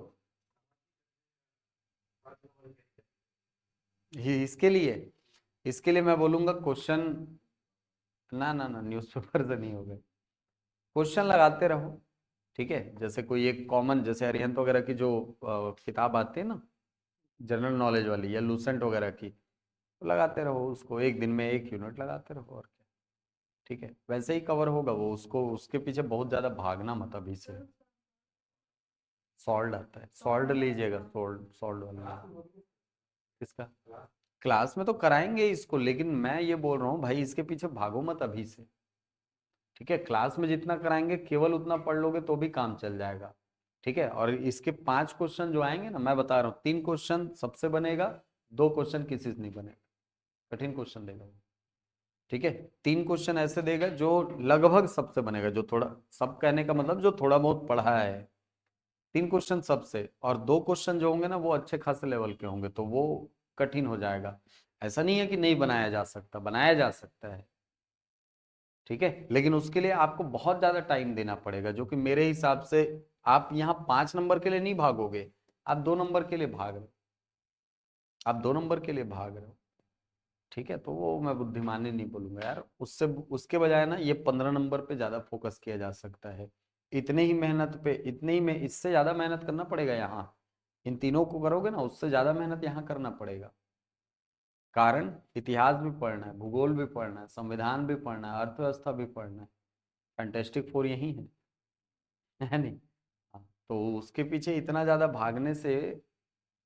इसके लिए मैं बोलूंगा क्वेश्चन, ना ना ना, न्यूज़पेपर से नहीं होगा, क्वेश्चन लगाते रहो। ठीक है, जैसे कोई एक कॉमन, जैसे अरिहंत वगैरह की जो किताब आती है ना, जनरल नॉलेज वाली, या लूसेंट वगैरह की, तो लगाते रहो उसको, एक दिन में 1 यूनिट लगाते रहो, और क्या। ठीक है, वैसे ही कवर होगा वो, उसको उसके पीछे बहुत ज्यादा भागना मत अभी से। सॉल्ड आता है, सॉल्ड लीजिएगा, सॉल्ड सॉल्ड वाला। किसका? क्लास में तो कराएंगे इसको, लेकिन मैं ये बोल रहा हूँ भाई, इसके पीछे भागो मत अभी से। ठीक है, क्लास में जितना कराएंगे केवल उतना पढ़ लोगे तो भी काम चल जाएगा। ठीक है, और इसके 5 क्वेश्चन जो आएंगे ना, मैं बता रहा हूँ, 3 क्वेश्चन सबसे बनेगा, 2 क्वेश्चन किसी से नहीं बनेगा, कठिन क्वेश्चन देगा वो। ठीक है, 3 क्वेश्चन ऐसे देगा जो लगभग सबसे बनेगा, जो थोड़ा, सब कहने का मतलब जो थोड़ा बहुत पढ़ा है। 3 क्वेश्चन सबसे, और 2 क्वेश्चन जो होंगे ना वो अच्छे खासे लेवल के होंगे, तो वो कठिन हो जाएगा। ऐसा नहीं है कि नहीं बनाया जा सकता, बनाया जा सकता है। ठीक है, लेकिन उसके लिए आपको बहुत ज्यादा टाइम देना पड़ेगा, जो कि मेरे हिसाब से आप यहाँ 5 नंबर के लिए नहीं भागोगे, आप 2 नंबर के लिए भाग रहे हो, आप 2 नंबर के लिए भाग रहे हो। ठीक है, तो वो मैं बुद्धिमानी नहीं बोलूंगा यार, उससे उसके बजाय ना ये 15 नंबर पे ज्यादा फोकस किया जा सकता है। इतने ही मेहनत पे, इतने ही में, इससे ज्यादा मेहनत करना पड़ेगा यहाँ, इन तीनों को करोगे ना उससे ज्यादा मेहनत यहाँ करना पड़ेगा। कारण, इतिहास भी पढ़ना है, भूगोल भी पढ़ना है, संविधान भी पढ़ना है, अर्थव्यवस्था भी पढ़ना है, फैंटेस्टिक 4 यही है। है नहीं? हाँ, तो उसके पीछे इतना ज्यादा भागने से,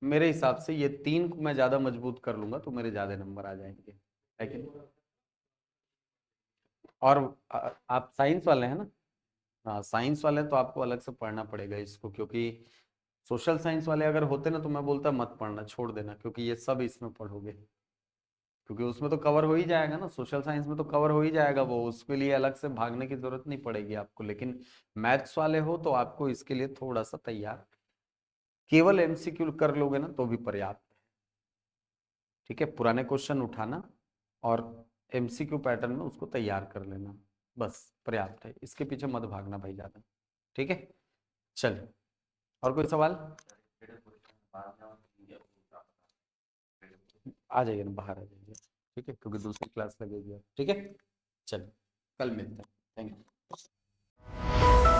मेरे हिसाब से ये 3 को मैं ज्यादा मजबूत कर लूंगा तो मेरे ज्यादा नंबर आ जाएंगे। है कि नहीं? और आप साइंस वाले हैं ना? हाँ, साइंस वाले हैं तो आपको अलग से पढ़ना पड़ेगा इसको, क्योंकि सोशल साइंस वाले अगर होते ना तो मैं बोलता मत पढ़ना, छोड़ देना, क्योंकि ये सब इसमें पढ़ोगे, क्योंकि उसमें तो कवर हो ही जाएगा ना, सोशल साइंस में तो कवर हो ही जाएगा वो, उसके लिए अलग से भागने की जरूरत नहीं पड़ेगी आपको। लेकिन मैथ्स वाले हो तो आपको इसके लिए थोड़ा सा तैयार, केवल एमसीक्यू कर लोगे ना तो भी पर्याप्त है। ठीक है, पुराने क्वेश्चन उठाना और एमसीक्यू पैटर्न में उसको तैयार कर लेना, बस पर्याप्त है, इसके पीछे मत भागना भाई ज्यादा। ठीक है, चलिए, और कोई सवाल? आ जाइए ना, बाहर आ जाइए। ठीक है, क्योंकि दूसरी क्लास लगेगी अब। ठीक है, चलिए, कल मिलते हैं। Thank you.